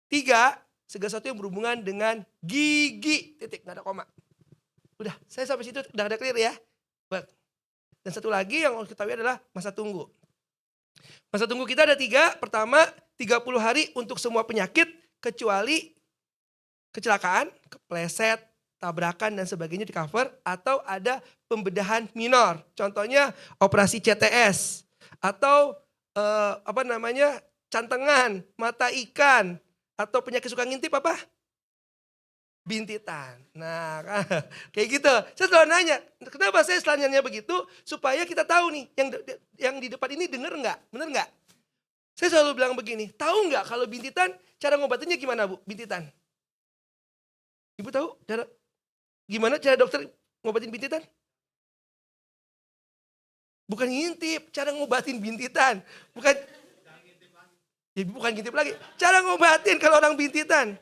Speaker 2: 3, segala sesuatu yang berhubungan dengan gigi. Titik, nggak ada koma. Udah, saya sampai situ udah ada clear ya. Dan satu lagi yang harus ketahui adalah masa tunggu. Masa tunggu kita ada 3. Pertama, 30 hari untuk semua penyakit kecuali kecelakaan, kepleset, tabrakan dan sebagainya di cover, atau ada pembedahan minor. Contohnya operasi CTS atau cantengan, mata ikan, atau penyakit suka ngintip apa? bintitan. Nah, kayak gitu. Saya selalu nanya, kenapa saya selalu nanya begitu? Supaya kita tahu nih, yang di depan ini denger nggak? Bener nggak? Saya selalu bilang begini, tahu nggak kalau bintitan, cara ngobatinnya gimana Bu, bintitan? Ibu tahu gimana cara dokter ngobatin bintitan? Bukan ngintip, cara ngobatin bintitan. Bukan, ya bukan ngintip lagi. Cara ngobatin kalau orang bintitan.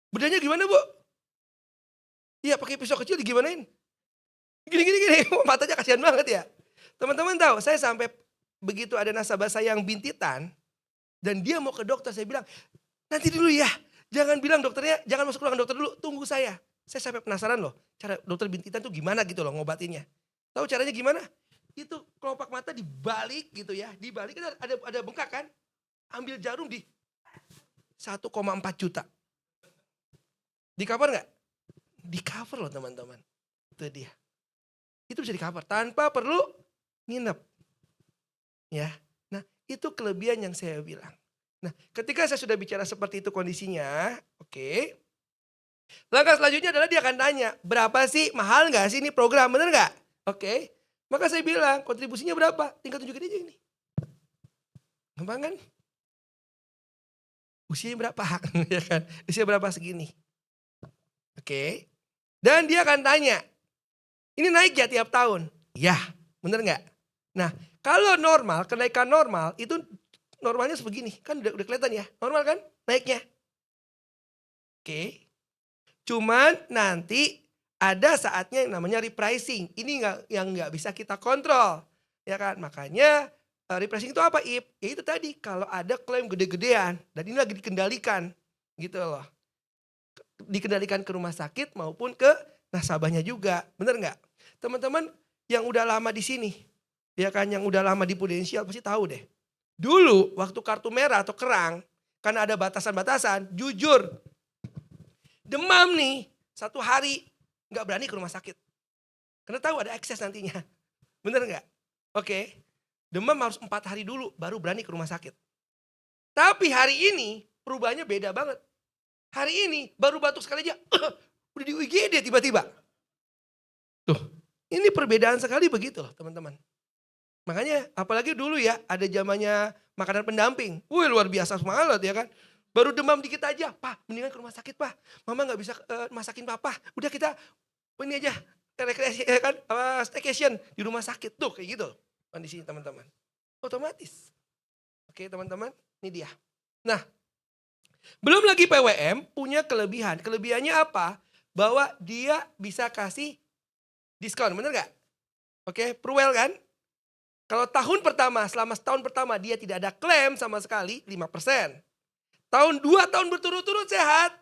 Speaker 2: Bedanya gimana Bu? Iya pakai pisau kecil digimanain? Gini. Matanya kasihan banget ya. Teman-teman tahu, saya sampai begitu ada nasabah saya yang bintitan. Dan dia mau ke dokter, saya bilang, nanti dulu ya. Jangan bilang dokternya, jangan masuk ruangan dokter dulu, tunggu saya. Saya sampai penasaran loh, cara dokter bintitan tuh gimana gitu loh ngobatinnya. Tahu caranya gimana? Itu kelopak mata dibalik gitu ya. Dibalik kan ada bengkak kan? Ambil jarum di 1,4 juta. Di cover nggak? Di cover loh teman-teman. Itu dia. Itu bisa di cover tanpa perlu nginep. Ya. Nah, itu kelebihan yang saya bilang. Nah, ketika saya sudah bicara seperti itu kondisinya, oke. Langkah selanjutnya adalah dia akan tanya, berapa sih, mahal nggak sih ini program, bener nggak? Oke. Maka saya bilang, kontribusinya berapa? Tinggal tunjukin aja ini. Gampang kan? Usianya berapa? Ya kan? Usia berapa segini? Oke. Dan dia akan tanya, ini naik ya tiap tahun? Ya, bener nggak? Nah, kalau normal, kenaikan normal itu normalnya sebegini. Kan udah kelihatan ya, normal kan naiknya. Oke. Cuman nanti ada saatnya yang namanya repricing. Ini yang nggak bisa kita kontrol. Ya kan, makanya repricing itu apa Ip? Ya itu tadi, kalau ada klaim gede-gedean dan ini lagi dikendalikan gitu loh. Dikendalikan ke rumah sakit maupun ke nasabahnya juga, bener nggak? Teman-teman yang udah lama di sini, ya kan, yang udah lama di Prudensial pasti tahu deh. Dulu waktu kartu merah atau kerang, karena ada batasan-batasan, jujur, demam nih, 1 hari nggak berani ke rumah sakit. Karena tahu ada ekses nantinya, bener nggak? Oke, demam harus 4 hari dulu baru berani ke rumah sakit. Tapi hari ini perubahannya beda banget. Hari ini baru batuk sekali aja, udah di UGD tiba-tiba. Tuh, ini perbedaan sekali begitu loh teman-teman. Makanya apalagi dulu ya ada zamannya makanan pendamping. Wih luar biasa semangat ya kan. Baru demam dikit aja, Pak mendingan ke rumah sakit Pak. Mama gak bisa masakin Papa. Udah kita ini aja rekreasi ya kan, staycation di rumah sakit. Tuh kayak gitu kondisi teman-teman. Otomatis. Oke teman-teman, ini dia. Nah, belum lagi PWM punya kelebihan. Kelebihannya apa? Bahwa dia bisa kasih diskon, bener gak? Oke, Pruwel kan? Kalau tahun pertama, selama setahun pertama dia tidak ada klaim sama sekali, 5%. Tahun 2 tahun berturut-turut sehat,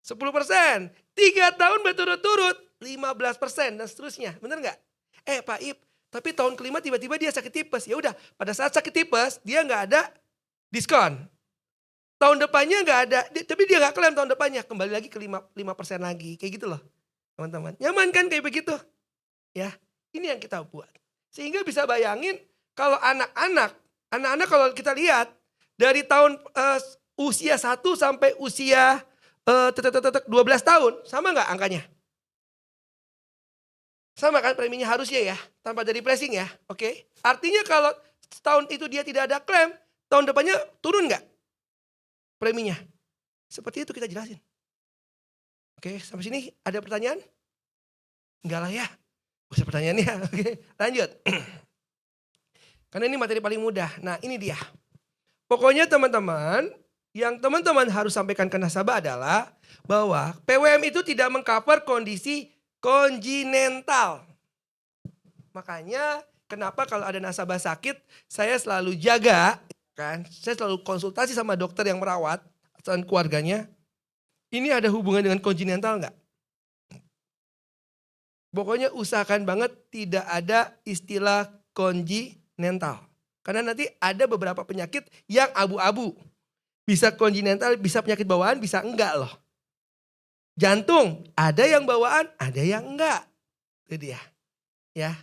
Speaker 2: 10%. 3 tahun berturut-turut, 15% dan seterusnya. Bener gak? Pak Ip, tapi tahun kelima tiba-tiba dia sakit tipes. Ya udah, pada saat sakit tipes dia nggak ada diskon. Tahun depannya nggak ada, tapi dia nggak klaim tahun depannya. Kembali lagi ke 5% lagi. Kayak gitu loh teman-teman. Nyaman kan kayak begitu? Ya, ini yang kita buat. Sehingga bisa bayangin kalau anak-anak kalau kita lihat dari tahun usia 1 sampai usia 12 tahun, sama nggak angkanya? Sama kan preminya harusnya ya, tanpa dari pricing ya, oke? Artinya kalau setahun itu dia tidak ada klaim, tahun depannya turun nggak preminya? Seperti itu kita jelasin. Oke, sampai sini ada pertanyaan? Enggak lah ya, usah pertanyaannya. Oke, lanjut. Karena ini materi paling mudah. Nah ini dia. Pokoknya teman-teman, yang teman-teman harus sampaikan ke nasabah adalah bahwa PWM itu tidak mengcover kondisi konjinental. Makanya kenapa kalau ada nasabah sakit, saya selalu jaga, kan? Saya selalu konsultasi sama dokter yang merawat dan keluarganya. Ini ada hubungan dengan konjinental enggak? Pokoknya usahakan banget tidak ada istilah konjinental. Karena nanti ada beberapa penyakit yang abu-abu. Bisa konjinental, bisa penyakit bawaan, bisa enggak loh. Jantung, ada yang bawaan, ada yang enggak. Itu dia. Ya.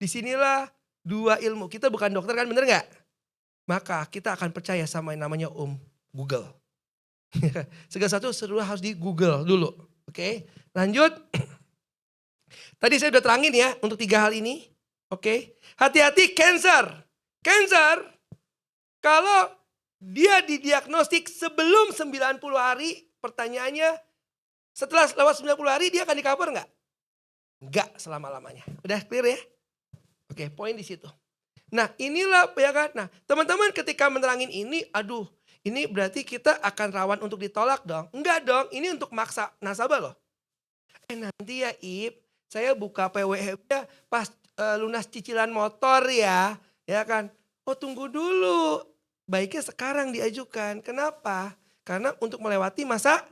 Speaker 2: Disinilah 2 ilmu. Kita bukan dokter kan, bener enggak? Maka kita akan percaya sama yang namanya Om Google. Segala sesuatu harus di Google dulu. Oke, lanjut. Tadi saya udah terangin ya untuk 3 hal ini. Oke, hati-hati cancer. Cancer, kalau dia didiagnostik sebelum 90 hari, pertanyaannya setelah lewat 90 hari dia akan di-cover nggak? Nggak selama-lamanya. Udah clear ya? Oke, poin di situ. Nah inilah ya kan. Nah teman-teman ketika menerangin ini, aduh ini berarti kita akan rawan untuk ditolak dong. Enggak dong, ini untuk maksa nasabah loh. Nanti ya Ip, saya buka PWH ya pas lunas cicilan motor ya kan. Oh tunggu dulu, baiknya sekarang diajukan. Kenapa? Karena untuk melewati masa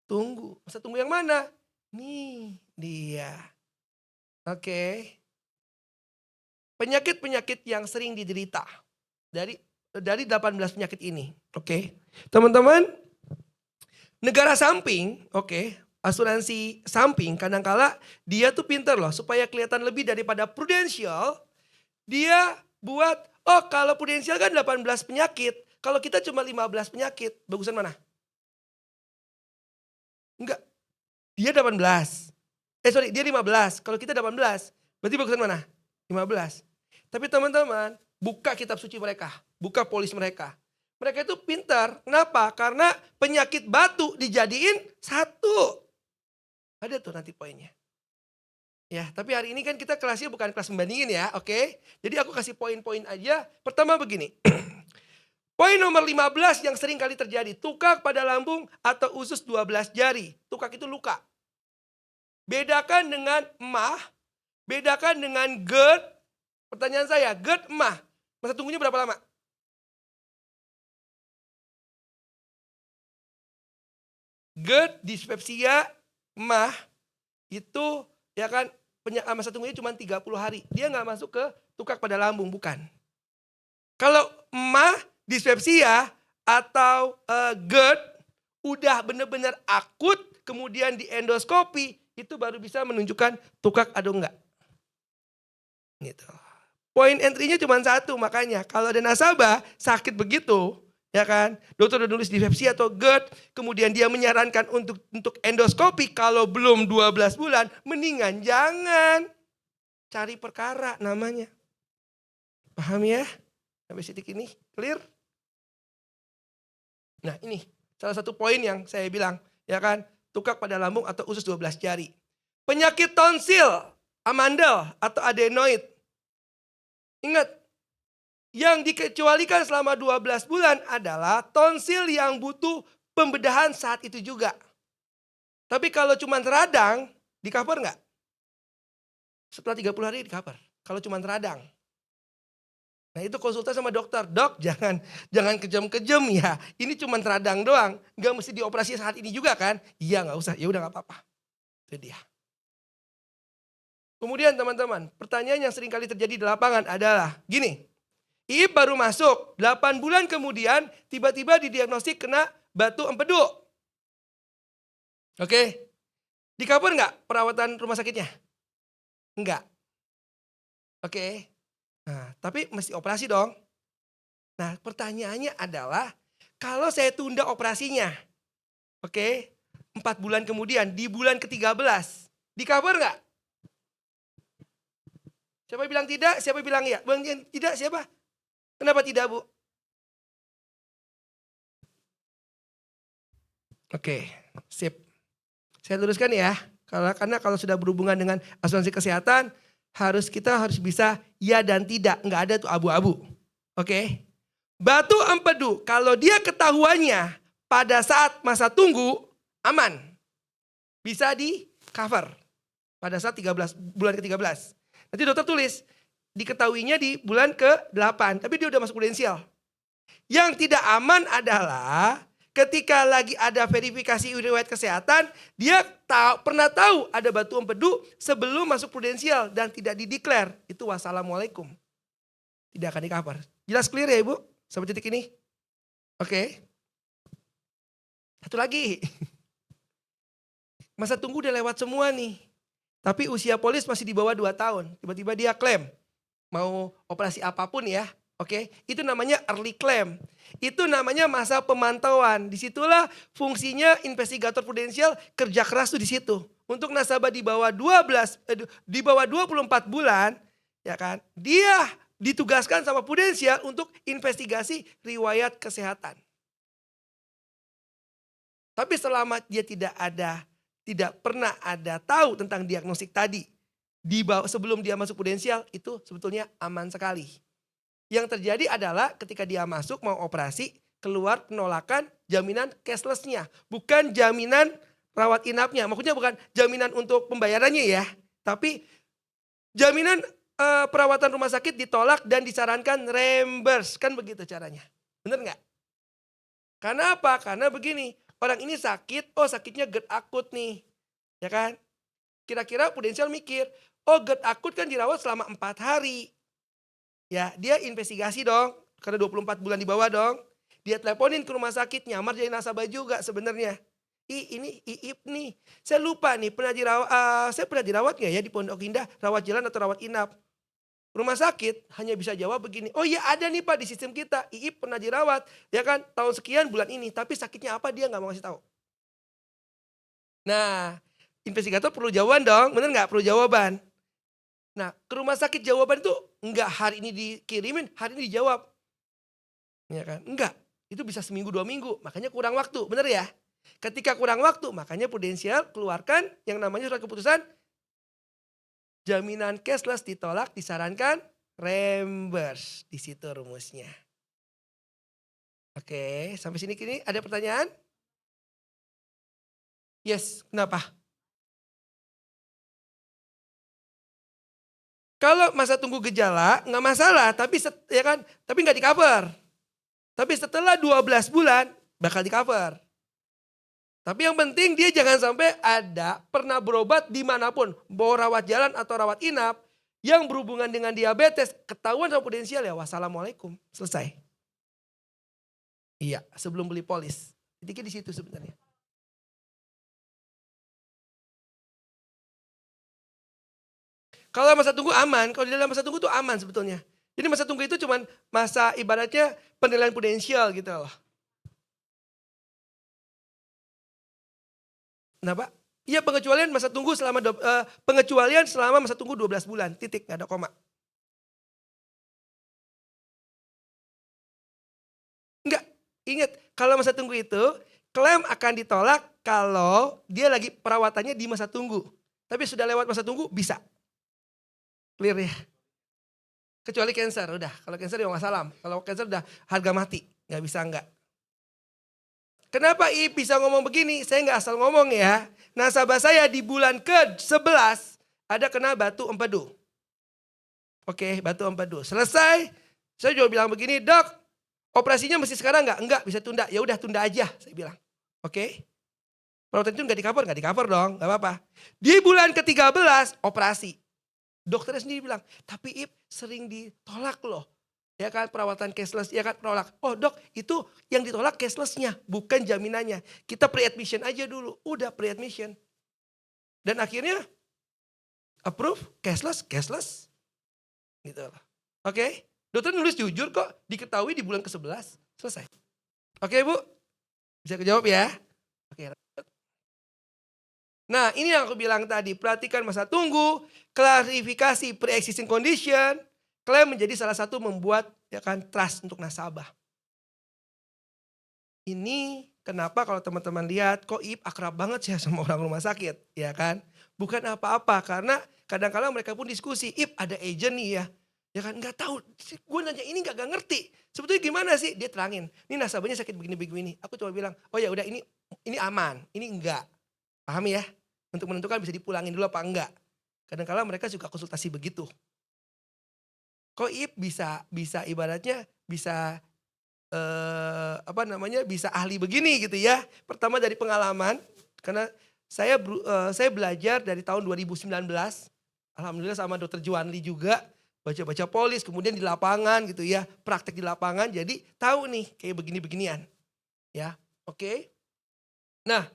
Speaker 2: tunggu. Masa tunggu yang mana? Nih dia. Oke. Penyakit-penyakit yang sering diderita dari 18 penyakit ini. Oke. Teman-teman, negara samping, oke, asuransi samping kadangkala dia tuh pinter loh supaya kelihatan lebih daripada prudensial. Dia buat, oh kalau prudensial kan 18 penyakit, kalau kita cuma 15 penyakit, bagusan mana? Enggak, dia 18. Dia 15, kalau kita 18, berarti bagusan mana? 15. Tapi teman-teman, buka kitab suci mereka, buka polis mereka. Mereka itu pintar, kenapa? Karena penyakit batu dijadiin satu. Ada tuh nanti poinnya. Ya, tapi hari ini kan kita kelasnya bukan kelas membandingin ya, oke? Jadi aku kasih poin-poin aja. Pertama begini. Poin nomor 15 yang sering kali terjadi, tukak pada lambung atau usus 12 jari. Tukak itu luka. Bedakan dengan emah, bedakan dengan GERD. Pertanyaan saya, GERD emah, masa tunggunya berapa lama? GERD, dispepsia, emah, itu ya kan masa tunggunya cuma 30 hari. Dia nggak masuk ke tukak pada lambung, bukan. Kalau emah, dispepsia, atau GERD, udah benar-benar akut, kemudian di endoskopi, itu baru bisa menunjukkan tukak atau enggak. Gitu. Poin entry-nya cuma satu, makanya kalau ada nasabah sakit begitu, ya kan, dokter udah nulis dispepsia atau GERD, kemudian dia menyarankan untuk endoskopi kalau belum 12 bulan, mendingan jangan. Cari perkara namanya. Paham ya? Sampai titik ini, clear? Nah ini salah satu poin yang saya bilang, ya kan, tukak pada lambung atau usus 12 jari. Penyakit tonsil, amandel atau adenoid. Ingat, yang dikecualikan selama 12 bulan adalah tonsil yang butuh pembedahan saat itu juga. Tapi kalau cuma radang, di-cover nggak? Setelah 30 hari di-cover. Kalau cuma radang. Nah itu konsultasi sama dokter. Dok jangan kejam-kejam ya. Ini cuma radang doang. Nggak mesti dioperasi saat ini juga kan? Iya nggak usah, ya udah nggak apa-apa. Itu dia. Kemudian teman-teman, pertanyaan yang sering kali terjadi di lapangan adalah gini. Iip baru masuk, 8 bulan kemudian tiba-tiba didiagnostik kena batu empedu. Oke, di-cover nggak perawatan rumah sakitnya? Enggak. Oke, nah tapi mesti operasi dong. Nah pertanyaannya adalah, kalau saya tunda operasinya, oke, 4 bulan kemudian di bulan ke-13, di-cover nggak? Siapa bilang tidak? Siapa bilang iya? Bilang tidak siapa? Kenapa tidak, Bu? Oke, sip. Saya luruskan ya. Karena kalau sudah berhubungan dengan asuransi kesehatan, kita harus bisa ya dan tidak. Nggak ada tuh abu-abu. Oke. Batu empedu, kalau dia ketahuannya pada saat masa tunggu, aman. Bisa di cover pada saat bulan ke-13. Nanti dokter tulis, diketahuinya di bulan ke-8, tapi dia udah masuk prudensial. Yang tidak aman adalah ketika lagi ada verifikasi riwayat kesehatan, dia pernah tahu ada batu empedu sebelum masuk prudensial dan tidak dideklar. Itu wassalamualaikum. Tidak akan di-cover. Jelas clear ya Ibu? Sampai titik ini? Oke. Satu lagi. Masa tunggu udah lewat semua nih. Tapi usia polis masih di bawah 2 tahun. Tiba-tiba dia klaim mau operasi apapun ya. Oke, itu namanya early claim. Itu namanya masa pemantauan. Disitulah fungsinya investigator prudensial kerja keras tuh di situ. Untuk nasabah di bawah 24 bulan, ya kan? Dia ditugaskan sama prudensial untuk investigasi riwayat kesehatan. Tapi selama dia tidak pernah ada tahu tentang diagnostik tadi, sebelum dia masuk prudensial, itu sebetulnya aman sekali. Yang terjadi adalah ketika dia masuk mau operasi, keluar penolakan jaminan cashless-nya. Bukan jaminan rawat inapnya. Maksudnya bukan jaminan untuk pembayarannya ya. Tapi jaminan perawatan rumah sakit ditolak dan disarankan reimburse. Kan begitu caranya. Bener nggak? Karena apa? Karena begini. Orang ini sakit, sakitnya GERD akut nih. Ya kan? Kira-kira prudensial mikir, GERD akut kan dirawat selama 4 hari. Ya, dia investigasi dong, karena 24 bulan di bawah dong. Dia teleponin ke rumah sakit, nyamar jadi nasabah juga sebenarnya. Ini IIP nih, saya lupa nih saya pernah dirawat nggak ya di Pondok Indah, rawat jalan atau rawat inap. Rumah sakit hanya bisa jawab begini, oh iya ada nih Pak di sistem kita, IIP pernah dirawat, ya kan tahun sekian bulan ini, tapi sakitnya apa dia nggak mau kasih tahu. Nah, investigator perlu jawaban dong, bener nggak? Perlu jawaban. Nah, ke rumah sakit jawaban itu enggak hari ini dikirimin, hari ini dijawab. Ya kan? Enggak. Itu bisa seminggu 2 minggu, makanya kurang waktu, bener ya? Ketika kurang waktu, makanya prudensial keluarkan yang namanya surat keputusan jaminan cashless ditolak, disarankan reimburse. Di situ rumusnya. Oke, sampai sini kini ada pertanyaan? Yes, kenapa? Kalau masa tunggu gejala nggak masalah, tapi tapi nggak di cover. Tapi setelah 12 bulan bakal di cover. Tapi yang penting dia jangan sampai pernah berobat dimanapun, mau rawat jalan atau rawat inap yang berhubungan dengan diabetes, ketahuan sama prudensial ya wassalamualaikum, selesai. Iya, sebelum beli polis. Titiknya di situ sebenarnya. Kalau masa tunggu aman, kalau di dalam masa tunggu itu aman sebetulnya. Jadi masa tunggu itu cuma masa ibaratnya penilaian prudensial gitu loh. Kenapa? Iya pengecualian selama masa tunggu 12 bulan, titik, nggak ada koma. Enggak, ingat kalau masa tunggu itu klaim akan ditolak kalau dia lagi perawatannya di masa tunggu. Tapi sudah lewat masa tunggu bisa. Clear ya? Kecuali cancer, udah. Kalau cancer ya nggak salam. Kalau cancer udah harga mati, nggak bisa enggak. Kenapa bisa ngomong begini? Saya nggak asal ngomong ya. Nasabah saya di bulan ke-11 ada kena batu empedu. Oke, batu empedu. Selesai, saya juga bilang begini, Dok, operasinya mesti sekarang nggak? Enggak, bisa tunda. Ya udah tunda aja, saya bilang. Oke. Perawatan itu nggak di cover dong, nggak apa-apa. Di bulan ke-13 operasi. Dokternya sendiri bilang, tapi sering ditolak loh. Ya kan perawatan cashless, ya kan penolak. Oh dok, itu yang ditolak cashlessnya, bukan jaminannya. Kita pre-admission aja dulu, udah pre-admission. Dan akhirnya approve, cashless. Gitu loh. Oke, dokter nulis jujur kok, diketahui di bulan ke-11, selesai. Oke Bu, bisa kejawab ya? Oke. Nah ini yang aku bilang tadi, perhatikan masa tunggu, klarifikasi pre-existing condition, klaim menjadi salah satu membuat ya kan trust untuk nasabah. Ini kenapa kalau teman-teman lihat kok akrab banget ya sama orang rumah sakit, ya kan? Bukan apa-apa karena kadang-kadang mereka pun diskusi, ada agent nih ya kan nggak tahu, gue nanya ini nggak ngerti. Sebetulnya gimana sih? Dia terangin, ini nasabahnya sakit begini-begini. Aku coba bilang, oh ya udah ini aman, ini enggak. Pahami ya? Untuk menentukan bisa dipulangin dulu apa enggak. Kadang-kadang mereka suka konsultasi begitu. Kok bisa ibaratnya bisa bisa ahli begini gitu ya. Pertama dari pengalaman, karena saya belajar dari tahun 2019. Alhamdulillah sama Dr. Juwanli juga baca-baca polis, kemudian di lapangan gitu ya, praktek di lapangan. Jadi tahu nih kayak begini-beginian. Ya, oke. Nah,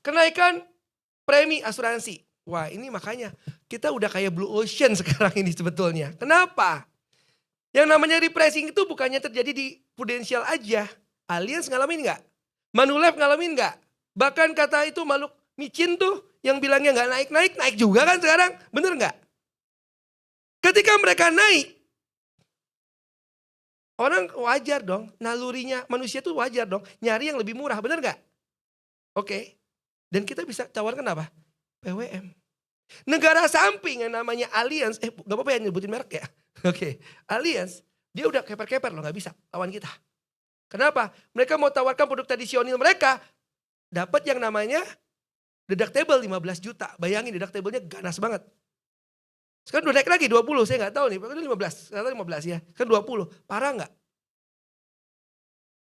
Speaker 2: kenaikan premi asuransi. Wah ini makanya kita udah kayak blue ocean sekarang ini sebetulnya. Kenapa? Yang namanya repricing itu bukannya terjadi di Prudential aja. Allianz ngalamin nggak? Manulife ngalamin nggak? Bahkan kata itu makhluk micin tuh yang bilangnya nggak naik-naik, naik juga kan sekarang. Bener nggak? Ketika mereka naik, orang wajar dong, nalurinya manusia tuh wajar dong. Nyari yang lebih murah, bener nggak? Oke. Dan kita bisa tawarkan apa? PWM. Negara samping yang namanya Allianz, gak apa-apa ya nyebutin merek ya. Oke, Allianz, dia udah keper-keper loh, gak bisa lawan kita. Kenapa? Mereka mau tawarkan produk tradisional mereka, dapat yang namanya deductible 15 juta. Bayangin deductible-nya ganas banget. Sekarang udah naik lagi 20, saya gak tahu nih, 15, saya tahu 15 ya. Kan 20, parah gak?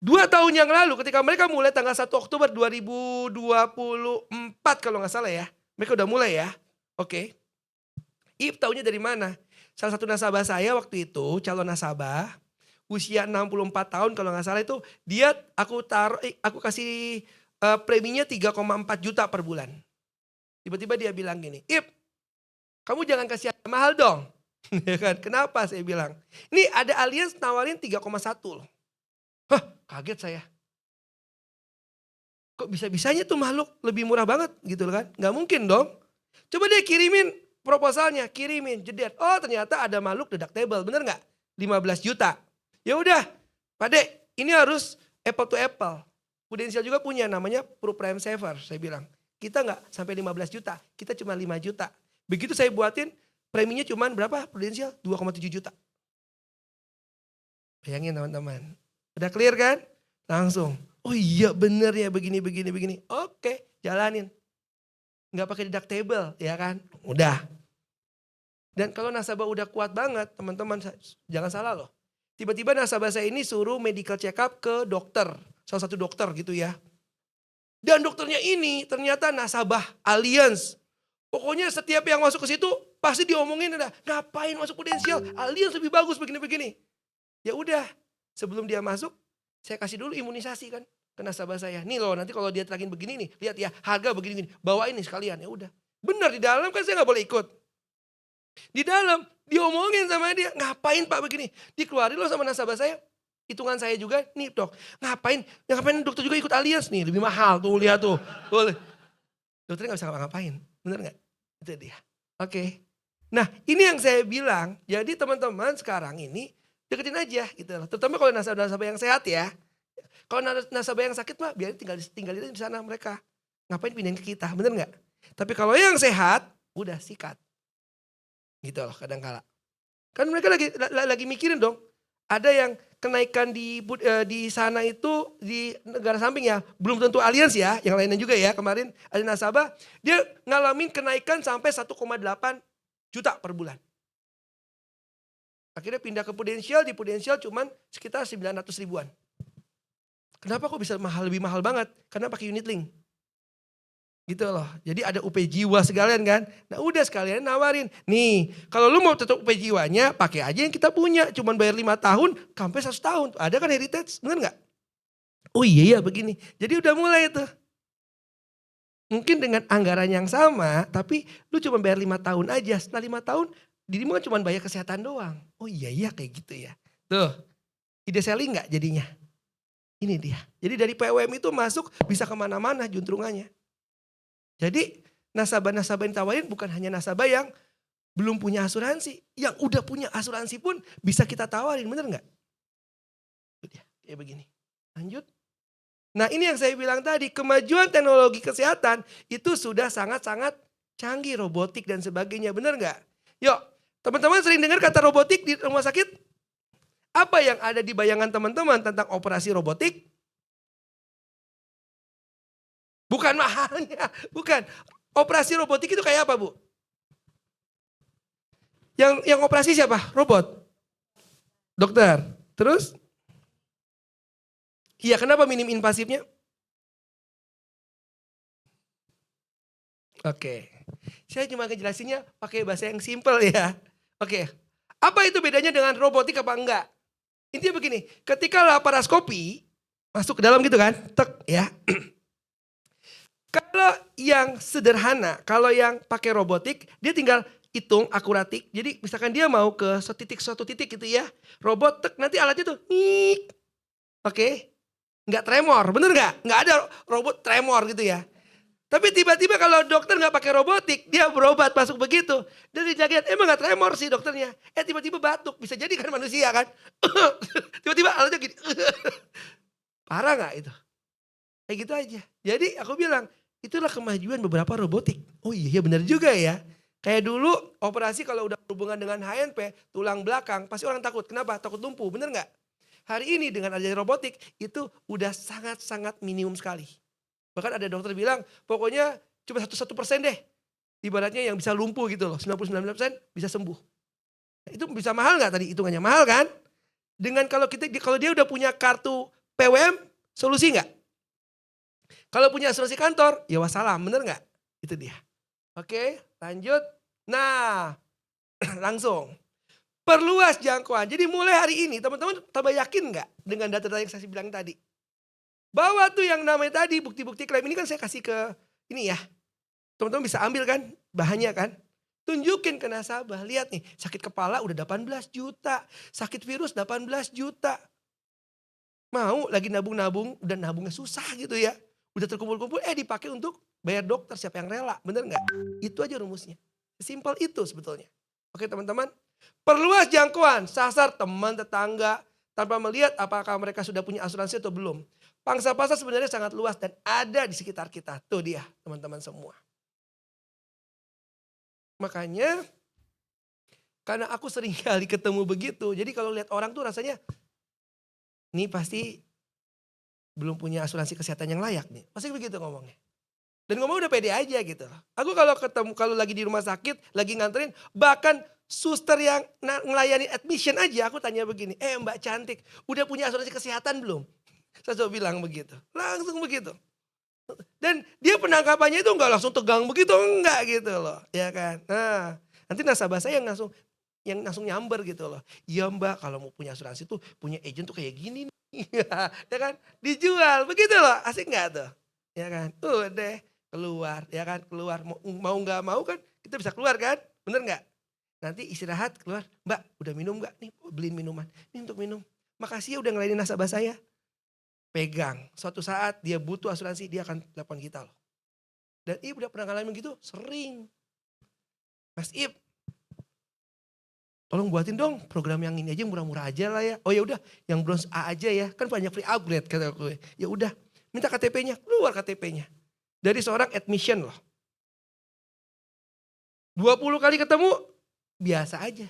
Speaker 2: 2 tahun yang lalu ketika mereka mulai tanggal 1 Oktober 2024 kalau gak salah ya. Mereka udah mulai ya. Oke. IIP taunya dari mana? Salah satu nasabah saya waktu itu, calon nasabah, usia 64 tahun kalau nggak salah itu, dia aku kasih preminya 3,4 juta per bulan. Tiba-tiba dia bilang gini, "Ip, kamu jangan kasih harga mahal dong." Ya kan? Kenapa saya bilang? Ini ada Allianz nawarin 3,1 loh. Hah, kaget saya. Kok bisa-bisanya tuh makhluk lebih murah banget gitu kan? Nggak mungkin dong. Coba deh kirimin proposalnya, kirimin, jedet. Oh ternyata ada makhluk deductible, bener nggak? 15 juta. Ya udah, Pak Dek, ini harus apple to apple. Prudential juga punya namanya Pro Prime Saver, saya bilang. Kita nggak sampai 15 juta, kita cuma 5 juta. Begitu saya buatin, preminya cuma berapa Prudential? 2,7 juta. Bayangin teman-teman. Udah clear kan? Langsung. Oh iya bener ya begini. Oke, jalanin. Nggak pakai deductible, ya kan? Udah. Dan kalau nasabah udah kuat banget, teman-teman jangan salah loh. Tiba-tiba nasabah saya ini suruh medical check up ke dokter, salah satu dokter gitu ya. Dan dokternya ini ternyata nasabah Allianz. Pokoknya setiap yang masuk ke situ pasti diomongin ada, ngapain masuk Prudential? Allianz lebih bagus begini-begini. Ya udah, sebelum dia masuk, saya kasih dulu imunisasi kan ke nasabah saya. Nih loh nanti kalau dia terakhir begini nih, lihat ya harga begini-begini, bawain nih sekalian. Ya udah. Benar di dalam kan saya nggak boleh ikut. Di dalam diomongin sama dia, ngapain Pak begini? Dikeluarin loh sama nasabah saya. Hitungan saya juga, nih dok, ngapain dokter juga ikut Allianz nih, lebih mahal tuh, lihat tuh. Boleh. Dokternya gak bisa ngapa-ngapain, bener gak? Itu dia. Oke. Nah ini yang saya bilang, jadi teman-teman sekarang ini deketin aja gitu loh. Terutama kalau nasabah-nasabah yang sehat ya. Kalau nasabah yang sakit mah biar tinggalin di sana mereka. Ngapain pindahin ke kita, bener gak? Tapi kalau yang sehat, udah sikat. Gitu loh kadang-kala. Kan mereka lagi mikirin dong. Ada yang kenaikan di sana itu di negara samping ya. Belum tentu Allianz ya, yang lainnya juga ya. Kemarin ada nasabah, dia ngalamin kenaikan sampai 1,8 juta per bulan. Akhirnya pindah ke Prudential, di Prudential cuman sekitar 900 ribuan. Kenapa kok bisa lebih mahal banget? Karena pakai unit link. Gitu loh. Jadi ada UP jiwa sekalian kan. Nah udah sekalian nawarin. Nih kalau lu mau tetap UP jiwanya pakai aja yang kita punya. Cuman bayar 5 tahun sampai 100 tahun. Ada kan heritage, bener gak? Oh iya begini. Jadi udah mulai tuh. Mungkin dengan anggaran yang sama tapi lu cuma bayar 5 tahun aja. Setelah 5 tahun dirimu kan cuma bayar kesehatan doang. Oh iya kayak gitu ya. Tuh ide selling gak jadinya? Ini dia. Jadi dari PWM itu masuk bisa kemana-mana juntrungannya. Jadi nasabah-nasabah yang tawarin bukan hanya nasabah yang belum punya asuransi. Yang udah punya asuransi pun bisa kita tawarin, bener gak? Kayak begini. Lanjut. Nah ini yang saya bilang tadi, kemajuan teknologi kesehatan itu sudah sangat-sangat canggih, robotik dan sebagainya, bener gak? Yuk, teman-teman sering dengar kata robotik di rumah sakit? Apa yang ada di bayangan teman-teman tentang operasi robotik? Bukan mahalnya, bukan. Operasi robotik itu kayak apa Bu? Yang operasi siapa? Robot? Dokter. Terus? Iya kenapa minim invasifnya? Oke. Saya cuma ngejelasinnya pakai bahasa yang simple ya. Oke. Apa itu bedanya dengan robotik apa enggak? Intinya begini, ketika laparoskopi masuk ke dalam gitu kan, tek ya. Kalau yang sederhana, kalau yang pakai robotik, dia tinggal hitung akuratik. Jadi misalkan dia mau ke suatu titik gitu ya. Robot tek nanti alatnya tuh ngik. Oke. Nggak tremor, bener nggak? Nggak ada robot tremor gitu ya. Tapi tiba-tiba kalau dokter nggak pakai robotik, dia berobat masuk begitu. Dan dijagain, emang nggak tremor sih dokternya. Tiba-tiba batuk, bisa jadi kan manusia kan. Tiba-tiba alatnya gini. Parah nggak itu? Kayak gitu aja. Jadi aku bilang, itulah kemajuan beberapa robotik. Oh iya benar juga ya. Kayak dulu operasi kalau udah berhubungan dengan HNP, tulang belakang, pasti orang takut. Kenapa? Takut lumpuh, bener nggak? Hari ini dengan adanya robotik, itu udah sangat-sangat minimum sekali. Bahkan ada dokter bilang, pokoknya cuma 1% deh. Ibaratnya yang bisa lumpuh gitu loh, 99% bisa sembuh. Nah, itu bisa mahal nggak tadi hitungannya? Mahal kan? Dengan kalau dia udah punya kartu PWM, solusi nggak? Kalau punya asuransi kantor, ya wassalam, bener nggak? Itu dia. Oke, lanjut. Nah, langsung. Perluas jangkauan. Jadi mulai hari ini teman-teman tambah yakin nggak dengan data-data yang saya bilang tadi? Bahwa tuh yang namanya tadi bukti-bukti klaim ini kan saya kasih ke ini ya. Teman-teman bisa ambil kan bahannya kan. Tunjukin ke nasabah. Lihat nih sakit kepala udah 18 juta. Sakit virus 18 juta. Mau lagi nabung-nabung udah nabungnya susah gitu ya. Udah terkumpul-kumpul dipakai untuk bayar dokter siapa yang rela. Bener gak? Itu aja rumusnya. Simpel itu sebetulnya. Oke teman-teman. Perluas jangkauan. Sasar teman tetangga. Tanpa melihat apakah mereka sudah punya asuransi atau belum. Pangsa pasar sebenarnya sangat luas dan ada di sekitar kita. Tuh dia teman-teman semua. Makanya karena aku sering kali ketemu begitu. Jadi kalau lihat orang tuh rasanya ini pasti belum punya asuransi kesehatan yang layak nih. Pasti begitu ngomongnya. Dan ngomong udah pede aja gitu. Aku kalau lagi di rumah sakit, lagi nganterin, bahkan suster yang ngelayani admission aja aku tanya begini, Mbak cantik, udah punya asuransi kesehatan belum? Saya coba bilang begitu, langsung begitu. Dan dia penangkapannya itu enggak langsung tegang begitu, enggak gitu loh, ya kan. Nah, nanti nasabah saya yang langsung nyamber gitu loh. Iya Mbak, kalau mau punya asuransi tuh punya agent tuh kayak gini nih. Ya kan, dijual begitu loh, asik nggak tuh? Ya kan, udah keluar, ya kan, keluar mau nggak mau kan kita bisa keluar kan, bener nggak? Nanti istirahat keluar, Mbak udah minum nggak nih? Beliin minuman, ini untuk minum. Makasih ya udah ngelayanin nasabah saya. Pegang, suatu saat dia butuh asuransi dia akan telepon kita loh. Dan Ib udah pernah ngalamin gitu, sering. Mas Ib, tolong buatin dong program yang ini aja murah-murah aja lah ya. Oh ya udah, yang bronze A aja ya, kan banyak free upgrade kata gue. Ya udah, minta KTP-nya, keluar KTP-nya. Dari seorang admission loh. 20 kali ketemu, biasa aja.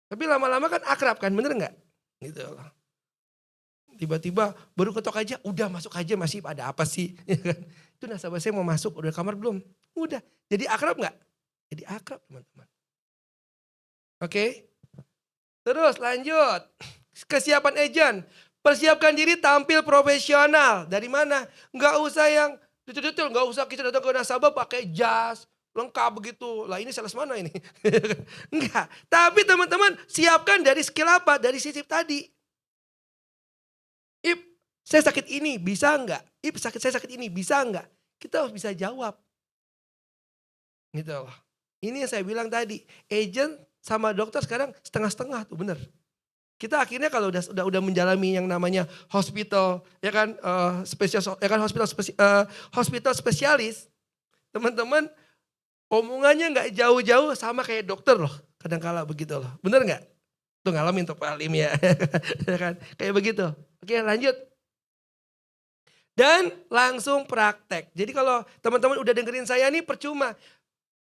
Speaker 2: Tapi lama-lama kan akrab kan, bener nggak? Gitu loh. Tiba-tiba baru ketok aja, udah masuk aja masih ada apa sih? Itu nasabah saya mau masuk, udah kamar belum? Udah, jadi akrab nggak? Jadi akrab teman-teman. Oke, terus lanjut. Kesiapan agent, persiapkan diri tampil profesional. Dari mana? Nggak usah yang detail-detail, nggak usah kita datang ke nasabah pakai jas, lengkap begitu. Lah ini sales mana ini? Enggak, tapi teman-teman siapkan dari skill apa? Dari sisi tadi. Ip, saya sakit ini, bisa enggak? Ip, saya sakit ini, bisa enggak? Kita harus bisa jawab. Gitu loh. Ini yang saya bilang tadi, agent sama dokter sekarang setengah-setengah tuh bener. Kita akhirnya kalau udah menjalani yang namanya hospital, ya kan, hospital spesialis, teman-teman omongannya nggak jauh-jauh sama kayak dokter loh, kadang-kala begitu loh, bener nggak? Tuh ngalamin tuh Pak Alim ya, ya kan, kayak begitu. Oke lanjut. Dan langsung praktek. Jadi kalau teman-teman udah dengerin saya nih percuma.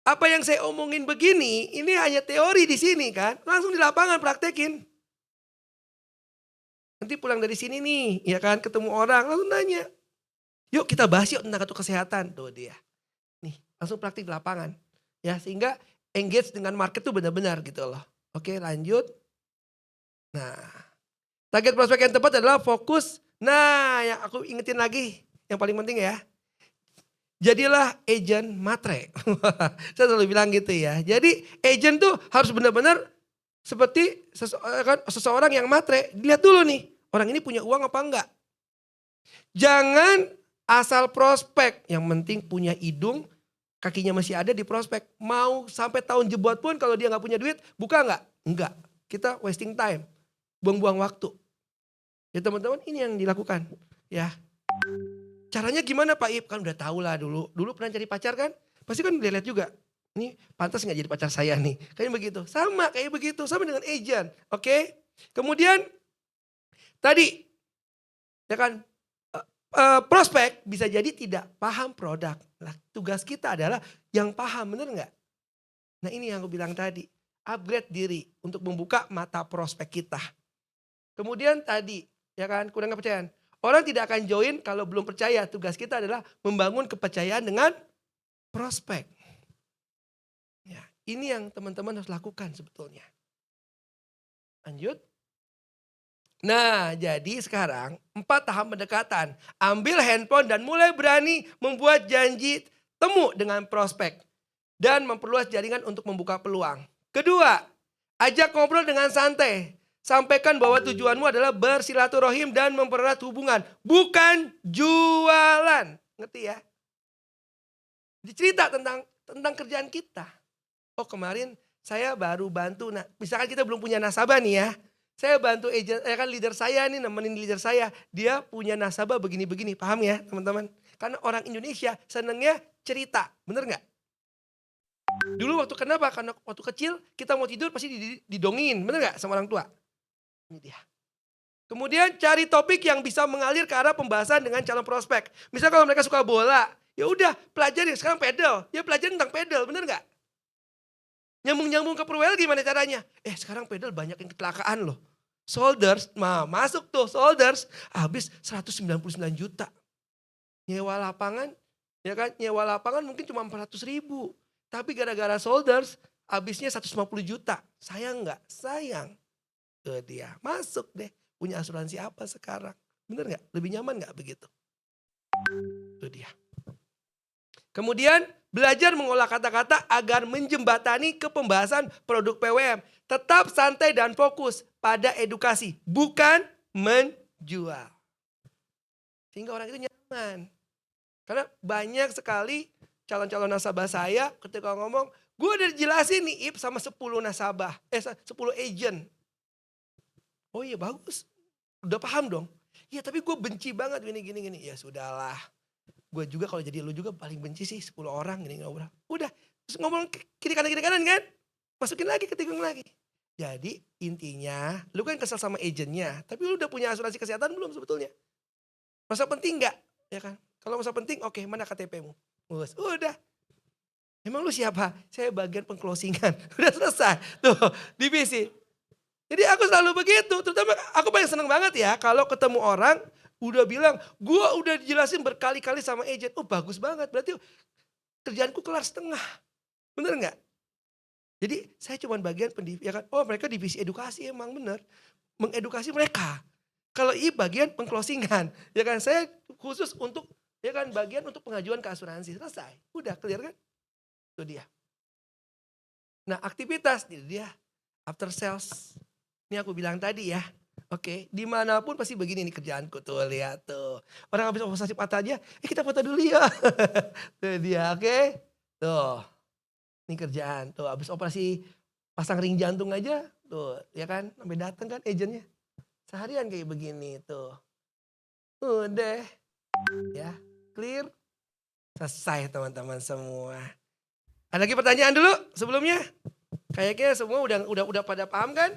Speaker 2: Apa yang saya omongin begini, ini hanya teori di sini kan. Langsung di lapangan praktekin. Nanti pulang dari sini nih, ya kan, ketemu orang, langsung nanya. Yuk kita bahas yuk tentang kartu kesehatan. Tuh dia. Nih, langsung praktik di lapangan. Ya, sehingga engage dengan market tuh benar-benar gitu loh. Oke lanjut. Nah, target prospek yang tepat adalah fokus. Nah, yang aku ingetin lagi, yang paling penting ya. Jadilah agent matre. Saya selalu bilang gitu ya. Jadi agent tuh harus benar-benar seperti seseorang yang matre. Dilihat dulu nih, orang ini punya uang apa enggak. Jangan asal prospek, yang penting punya hidung, kakinya masih ada di prospek. Mau sampai tahun jebot pun kalau dia nggak punya duit, buka nggak? Enggak. Kita wasting time, buang-buang waktu. Ya teman-teman, ini yang dilakukan. Ya, caranya gimana Pak Ip? Kan udah tahu lah dulu. Dulu pernah cari pacar kan? Pasti kan lihat juga. Ini pantas nggak jadi pacar saya nih? Kayak begitu. Sama kayak begitu. Sama dengan agent. Oke. Kemudian tadi ya kan prospek bisa jadi tidak paham produk. Nah, tugas kita adalah yang paham, bener nggak? Nah ini yang aku bilang tadi. Upgrade diri untuk membuka mata prospek kita. Kemudian tadi ya kan kurang kepercayaan. Orang tidak akan join kalau belum percaya. Tugas kita adalah membangun kepercayaan dengan prospek. Ya, ini yang teman-teman harus lakukan sebetulnya. Lanjut. Nah, jadi sekarang 4 tahap pendekatan. Ambil handphone dan mulai berani membuat janji temu dengan prospek. Dan memperluas jaringan untuk membuka peluang. Kedua, ajak ngobrol dengan santai. Sampaikan bahwa tujuanmu adalah bersilaturahim dan mempererat hubungan. Bukan jualan. Ngerti ya? Dicerita tentang kerjaan kita. Oh kemarin saya baru bantu. Nah, misalkan kita belum punya nasabah nih ya. Saya bantu agent, kan leader saya nih, nemenin leader saya. Dia punya nasabah begini-begini, paham ya teman-teman? Karena orang Indonesia senengnya cerita, bener nggak? Dulu waktu kenapa? Karena waktu kecil kita mau tidur pasti didongin, bener nggak sama orang tua? Ini dia. Kemudian cari topik yang bisa mengalir ke arah pembahasan dengan calon prospek. Misal kalau mereka suka bola, ya udah pelajari sekarang pedal, ya pelajari tentang pedal, bener nggak? Nyambung-nyambung ke Purwell gimana caranya? Sekarang pedal banyak yang kecelakaan loh. Solders, masuk tuh Solders, habis 199 juta. Nyewa lapangan, ya kan? Nyewa lapangan mungkin cuma 400.000. Tapi gara-gara Solders, habisnya 150 juta. Sayang nggak? Sayang. Tuh dia, masuk deh. Punya asuransi apa sekarang? Bener nggak? Lebih nyaman nggak begitu? Tuh dia. Kemudian belajar mengolah kata-kata agar menjembatani ke pembahasan produk PWM. Tetap santai dan fokus pada edukasi, bukan menjual. Sehingga orang itu nyaman. Karena banyak sekali calon-calon nasabah saya ketika ngomong, gue udah dijelasin nih Ip sama 10 nasabah, 10 agent. Oh iya bagus, udah paham dong. Iya tapi gue benci banget gini. Ya sudahlah. Gue juga kalau jadi lu juga paling benci sih 10 orang gini ngobrol. Udah, terus ngomong kiri kanan kan? Masukin lagi, ketikung lagi. Jadi intinya, lu kan kesel sama agentnya, tapi lu udah punya asuransi kesehatan belum sebetulnya? Masa penting nggak? Ya kan? Kalau masa penting, oke, mana KTP-mu? Udah. Emang lu siapa? Saya bagian pengclosingan. Udah selesai. Tuh, divisi. Jadi aku selalu begitu, terutama aku paling seneng banget ya kalau ketemu orang udah bilang, gue udah dijelasin berkali-kali sama agent. Oh bagus banget, berarti kerjaanku kelar setengah. Bener nggak? Jadi saya cuma bagian ya kan, oh mereka divisi edukasi emang bener. Mengedukasi mereka. Kalau bagian pengclosingan, ya kan saya khusus untuk, ya kan bagian untuk pengajuan ke asuransi. Selesai, udah clear kan? Itu dia. Nah aktivitas, itu dia after sales. Ini aku bilang tadi ya. Oke, dimanapun pasti begini nih kerjaanku tuh, lihat tuh. Orang habis operasi patah aja, kita foto dulu ya. Tuh dia, oke. Tuh, ini kerjaan. Tuh habis operasi pasang ring jantung aja, tuh ya kan. Sampai datang kan agentnya. Seharian kayak begini tuh. Udah, ya clear. Selesai teman-teman semua. Ada lagi pertanyaan dulu sebelumnya? Kayaknya semua udah pada paham kan?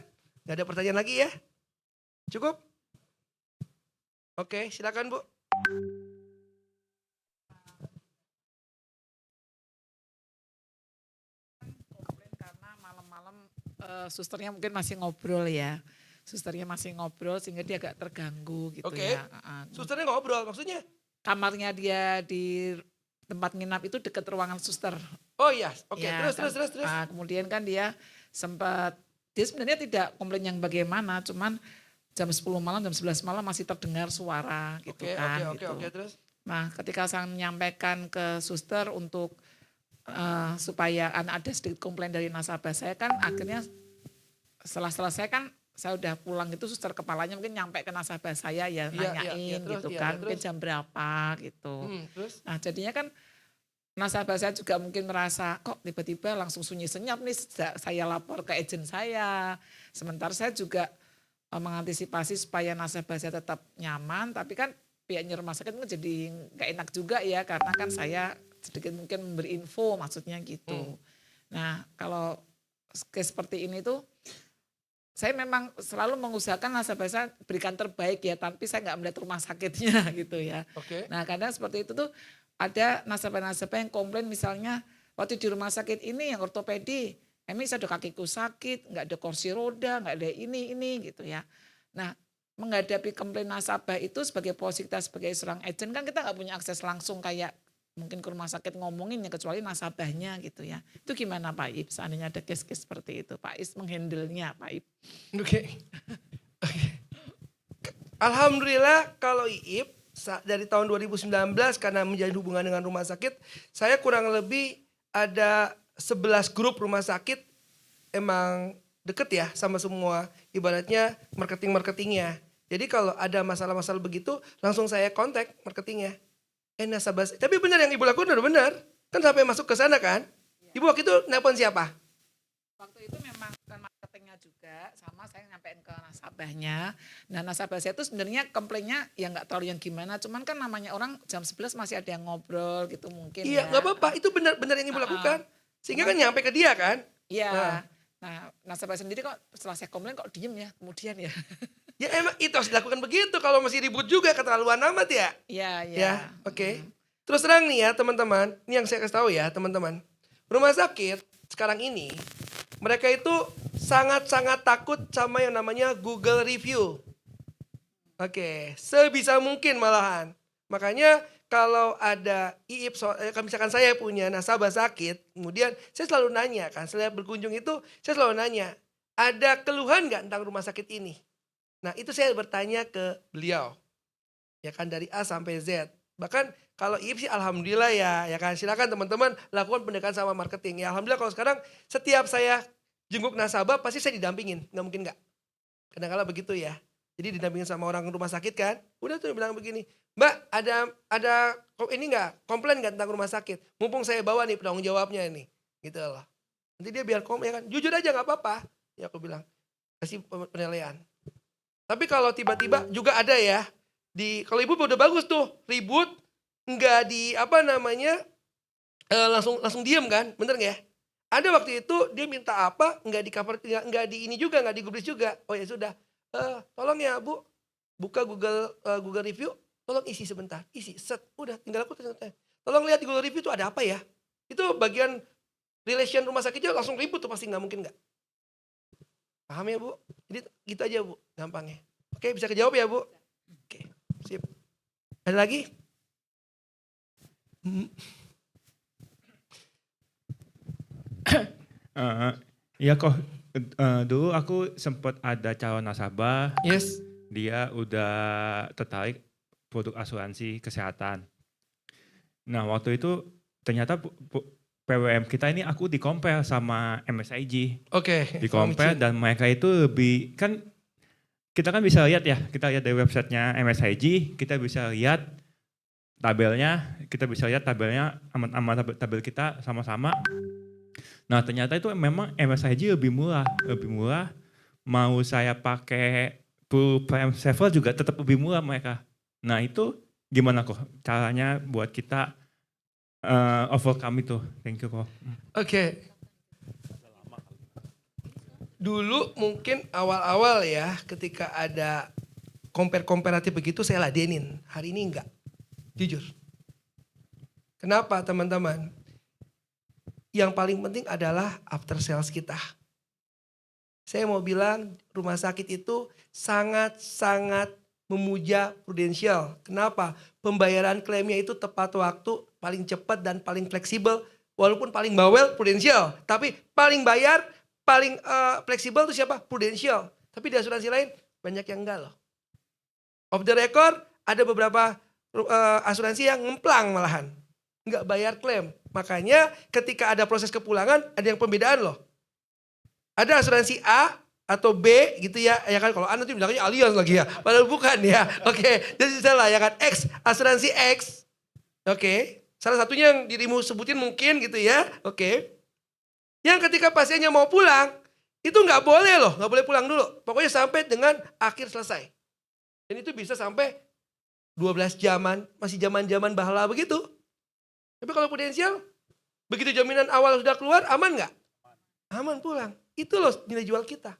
Speaker 2: Gak ada pertanyaan lagi ya? Cukup? Oke, silakan Bu.
Speaker 3: Komplain karena malam-malam susternya mungkin masih ngobrol ya. Susternya masih ngobrol sehingga dia agak terganggu gitu
Speaker 2: Oke.
Speaker 3: ya.
Speaker 2: Susternya ngobrol maksudnya?
Speaker 3: Kamarnya dia di tempat nginap itu dekat ruangan suster.
Speaker 2: Oh iya, oke.
Speaker 3: Ya,
Speaker 2: Terus.
Speaker 3: kemudian kan dia sebenarnya tidak komplain yang bagaimana, cuman jam 10 malam, jam 11 malam masih terdengar suara gitu kan.
Speaker 2: Oke, terus?
Speaker 3: Nah ketika saya menyampaikan ke suster untuk supaya ada sedikit komplain dari nasabah saya kan akhirnya setelah selesai kan saya udah pulang gitu suster kepalanya mungkin nyampe ke nasabah saya ya nanyain
Speaker 2: terus,
Speaker 3: gitu
Speaker 2: iya,
Speaker 3: kan mungkin
Speaker 2: terus?
Speaker 3: jam berapa gitu.
Speaker 2: Terus?
Speaker 3: Nah jadinya kan nasabah saya juga mungkin merasa kok tiba-tiba langsung sunyi senyap nih sejak saya lapor ke agen saya. Sementara saya juga mengantisipasi supaya nasabah saya tetap nyaman, tapi kan pihaknya rumah sakit itu jadi nggak enak juga ya karena kan saya sedikit mungkin memberi info maksudnya gitu. Nah kalau case seperti ini tuh saya memang selalu mengusahakan nasabah saya berikan terbaik ya, tapi saya nggak melihat rumah sakitnya gitu ya.
Speaker 2: Oke.
Speaker 3: Nah kadang seperti itu tuh ada nasabah-nasabah yang komplain misalnya waktu di rumah sakit ini yang ortopedi, saya ada kakiku sakit, nggak ada kursi roda, nggak ada ini gitu ya. Nah menghadapi komplain nasabah itu sebagai posisi kita sebagai seorang agent kan kita nggak punya akses langsung kayak mungkin ke rumah sakit ngomongin ya kecuali nasabahnya gitu ya. Itu gimana Pak Ip? Seandainya ada case-case seperti itu, Pak Is menghandle-nya Pak Ip.
Speaker 2: Oke. Alhamdulillah kalau Iip dari tahun 2019 karena menjalin hubungan dengan rumah sakit, saya kurang lebih ada 11 grup rumah sakit emang deket ya sama semua ibaratnya marketingnya. Jadi kalau ada masalah-masalah begitu langsung saya kontak marketingnya. Nasabah, tapi benar yang ibu lakukan udah benar. Kan sampai masuk ke sana kan. Ibu waktu itu nelpon siapa?
Speaker 3: Waktu itu memang bukan marketingnya juga, sama saya nyampein ke nasabahnya. Nah nasabah saya itu sebenarnya komplainnya ya nggak terlalu yang gimana, cuman kan namanya orang jam 11 masih ada yang ngobrol gitu mungkin
Speaker 2: Iya
Speaker 3: ya.
Speaker 2: nggak apa-apa, itu benar-benar yang ibu lakukan. Sehingga kan nyampe ke dia kan.
Speaker 3: Iya. Nah nasabah sendiri kok setelah saya komplain kok diem ya kemudian ya.
Speaker 2: Ya emang itu harus dilakukan begitu. Kalau masih ribut juga keterlaluan amat ya.
Speaker 3: Iya, iya.
Speaker 2: Ya, oke. Terus terang nih ya teman-teman, ini yang saya kasih tahu ya teman-teman. Rumah sakit sekarang ini, mereka itu sangat-sangat takut sama yang namanya Google Review. Oke, sebisa mungkin malahan. Makanya kalau ada IIP, misalkan saya punya nasabah sakit, kemudian saya selalu nanya kan, setelah berkunjung itu saya selalu nanya, ada keluhan nggak tentang rumah sakit ini? Nah itu saya bertanya ke beliau, ya kan dari A sampai Z. Bahkan kalau IIP sih alhamdulillah ya kan silakan teman-teman lakukan pendekatan sama marketing. Ya alhamdulillah kalau sekarang setiap saya jenguk nasabah pasti saya didampingin, nggak mungkin nggak. Kadang-kala begitu ya. Jadi didampingin sama orang rumah sakit kan, udah tuh bilang begini, Mbak ada ini nggak komplain nggak tentang rumah sakit? Mumpung saya bawa nih penanggung jawabnya ini, gitu loh. Nanti dia biar ya kan, jujur aja nggak apa-apa. Ya aku bilang kasih penilaian. Tapi kalau tiba-tiba juga ada ya, kalau ibu udah bagus tuh, ribut, nggak langsung diem kan, bener nggak ya? Ada waktu itu dia minta apa, nggak di cover, nggak di ini juga, nggak digubris juga. Oh ya sudah, tolong ya bu, buka Google Review, tolong isi sebentar, isi, set, udah tinggal aku tanya. Tolong lihat di Google Review itu ada apa ya? Itu bagian relation rumah sakitnya langsung ribut tuh pasti nggak mungkin nggak. Paham ya bu? Jadi gitu aja bu, gampangnya. Oke bisa kejawab ya bu? Oke, sip. Ada lagi?
Speaker 4: Iya kok, dulu aku sempat ada calon nasabah,
Speaker 2: Yes.
Speaker 4: dia udah tertarik produk asuransi kesehatan. Nah waktu itu ternyata PWM kita ini aku di-compare sama MSIG.
Speaker 2: Oke.
Speaker 4: Di-compare dan mereka itu lebih, kan kita kan bisa lihat ya, kita lihat dari websitenya MSIG, kita bisa lihat tabelnya, aman tabel kita sama-sama. Nah ternyata itu memang MSIG lebih murah, mau saya pakai Prime Saver juga tetap lebih murah mereka. Nah itu gimana kok caranya buat kita overcome itu? Thank you kok.
Speaker 2: Oke. Dulu mungkin awal-awal ya ketika ada comparatif begitu saya ladenin. Hari ini enggak. Jujur. Kenapa teman-teman? Yang paling penting adalah after sales kita. Saya mau bilang rumah sakit itu sangat-sangat memuja Prudential. Kenapa? Pembayaran klaimnya itu tepat waktu, paling cepat dan paling fleksibel. Walaupun paling bawel Prudential, tapi paling bayar, paling fleksibel itu siapa? Prudential. Tapi di asuransi lain banyak yang enggak loh. Off the record ada beberapa asuransi yang ngemplang malahan. Enggak bayar klaim. Makanya ketika ada proses kepulangan ada yang pembedaan loh. Ada asuransi A atau B gitu ya kan kalau A nanti bilangnya Allianz lagi ya. Padahal bukan ya. Oke, jadi salah ya kan X, asuransi X. Oke. Salah satunya yang dirimu sebutin mungkin gitu ya. Oke. Yang ketika pasiennya mau pulang, itu nggak boleh loh, nggak boleh pulang dulu. Pokoknya sampai dengan akhir selesai. Dan itu bisa sampai 12 jaman, masih zaman-zaman bahala begitu. Tapi kalau prudensial, begitu jaminan awal sudah keluar, aman nggak? Aman pulang. Itu loh nilai jual kita.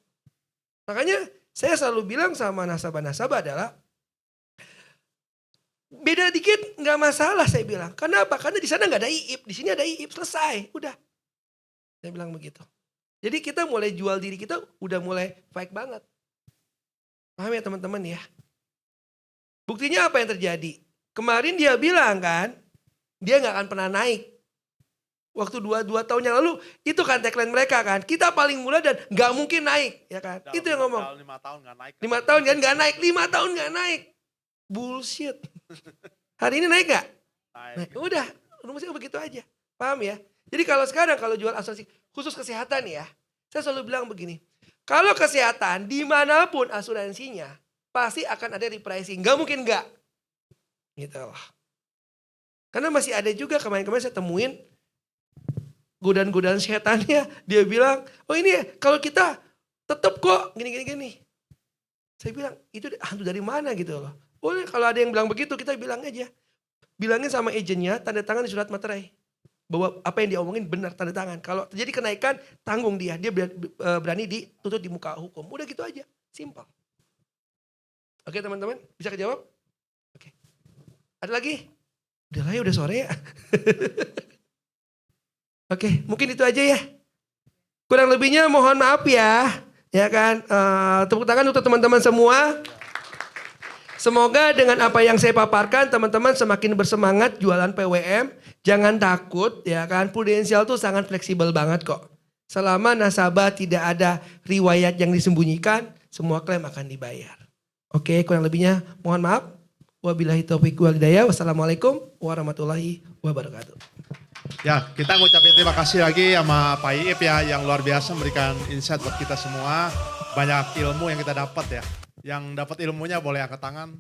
Speaker 2: Makanya saya selalu bilang sama nasabah-nasabah adalah, beda dikit nggak masalah saya bilang. Kenapa? Karena di sana nggak ada IIP, di sini ada IIP, selesai, udah. Saya bilang begitu. Jadi kita mulai jual diri kita udah mulai baik banget. Paham ya teman-teman ya? Buktinya apa yang terjadi? Kemarin dia bilang kan, dia nggak akan pernah naik. Waktu 2 tahun yang lalu, itu kan tagline mereka kan. Kita paling murah dan nggak mungkin naik, ya kan?
Speaker 5: Dalam
Speaker 2: Itu yang ngomong.
Speaker 5: 5 tahun nggak naik.
Speaker 2: 5 tahun kan nggak naik, 5 tahun nggak naik. Bullshit. Hari ini naik nggak? Naik. Udah, rumusnya begitu aja. Paham ya? Jadi kalau sekarang kalau jual asuransi khusus kesehatan ya, saya selalu bilang begini. Kalau kesehatan dimanapun asuransinya pasti akan ada repricing. Gak mungkin enggak. Gitu loh. Karena masih ada juga kemarin-kemarin saya temuin godaan-godaan setannya. Dia bilang, oh ini ya kalau kita tetap kok gini. Saya bilang, itu hantu dari mana gitu loh. Boleh kalau ada yang bilang begitu kita bilang aja. Bilangin sama agennya tanda tangan di surat materai. Bahwa apa yang dia omongin benar tanda tangan. Kalau terjadi kenaikan tanggung dia. Dia berani dituntut di muka hukum. Udah gitu aja. Simpel. Oke teman-teman bisa kejawab? Oke. Ada lagi? Udah lah ya udah sore ya. Oke mungkin itu aja ya. Kurang lebihnya mohon maaf ya. Ya kan. Tepuk tangan untuk teman-teman semua. Semoga dengan apa yang saya paparkan teman-teman semakin bersemangat jualan PWM. Jangan takut ya kan. Prudensial tuh sangat fleksibel banget kok. Selama nasabah tidak ada riwayat yang disembunyikan, semua klaim akan dibayar. Oke, kurang lebihnya mohon maaf. Wabillahi taufiq wal hidayah. Wassalamualaikum warahmatullahi wabarakatuh.
Speaker 5: Ya, kita ngucapin terima kasih lagi sama Pak Iip ya yang luar biasa memberikan insight buat kita semua. Banyak ilmu yang kita dapat ya. Yang dapat ilmunya boleh angkat tangan.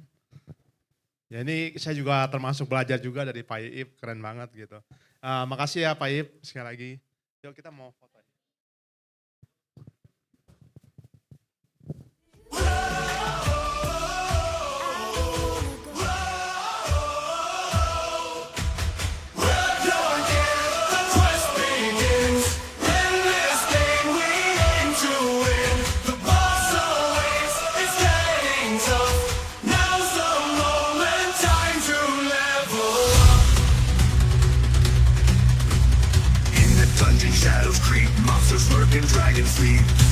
Speaker 5: Ya ini saya juga termasuk belajar juga dari Pak Iip, keren banget gitu. Makasih ya Pak Iip sekali lagi. Yuk kita mau foto.
Speaker 6: Dungeon shadows creep, monsters lurking, dragons sleep.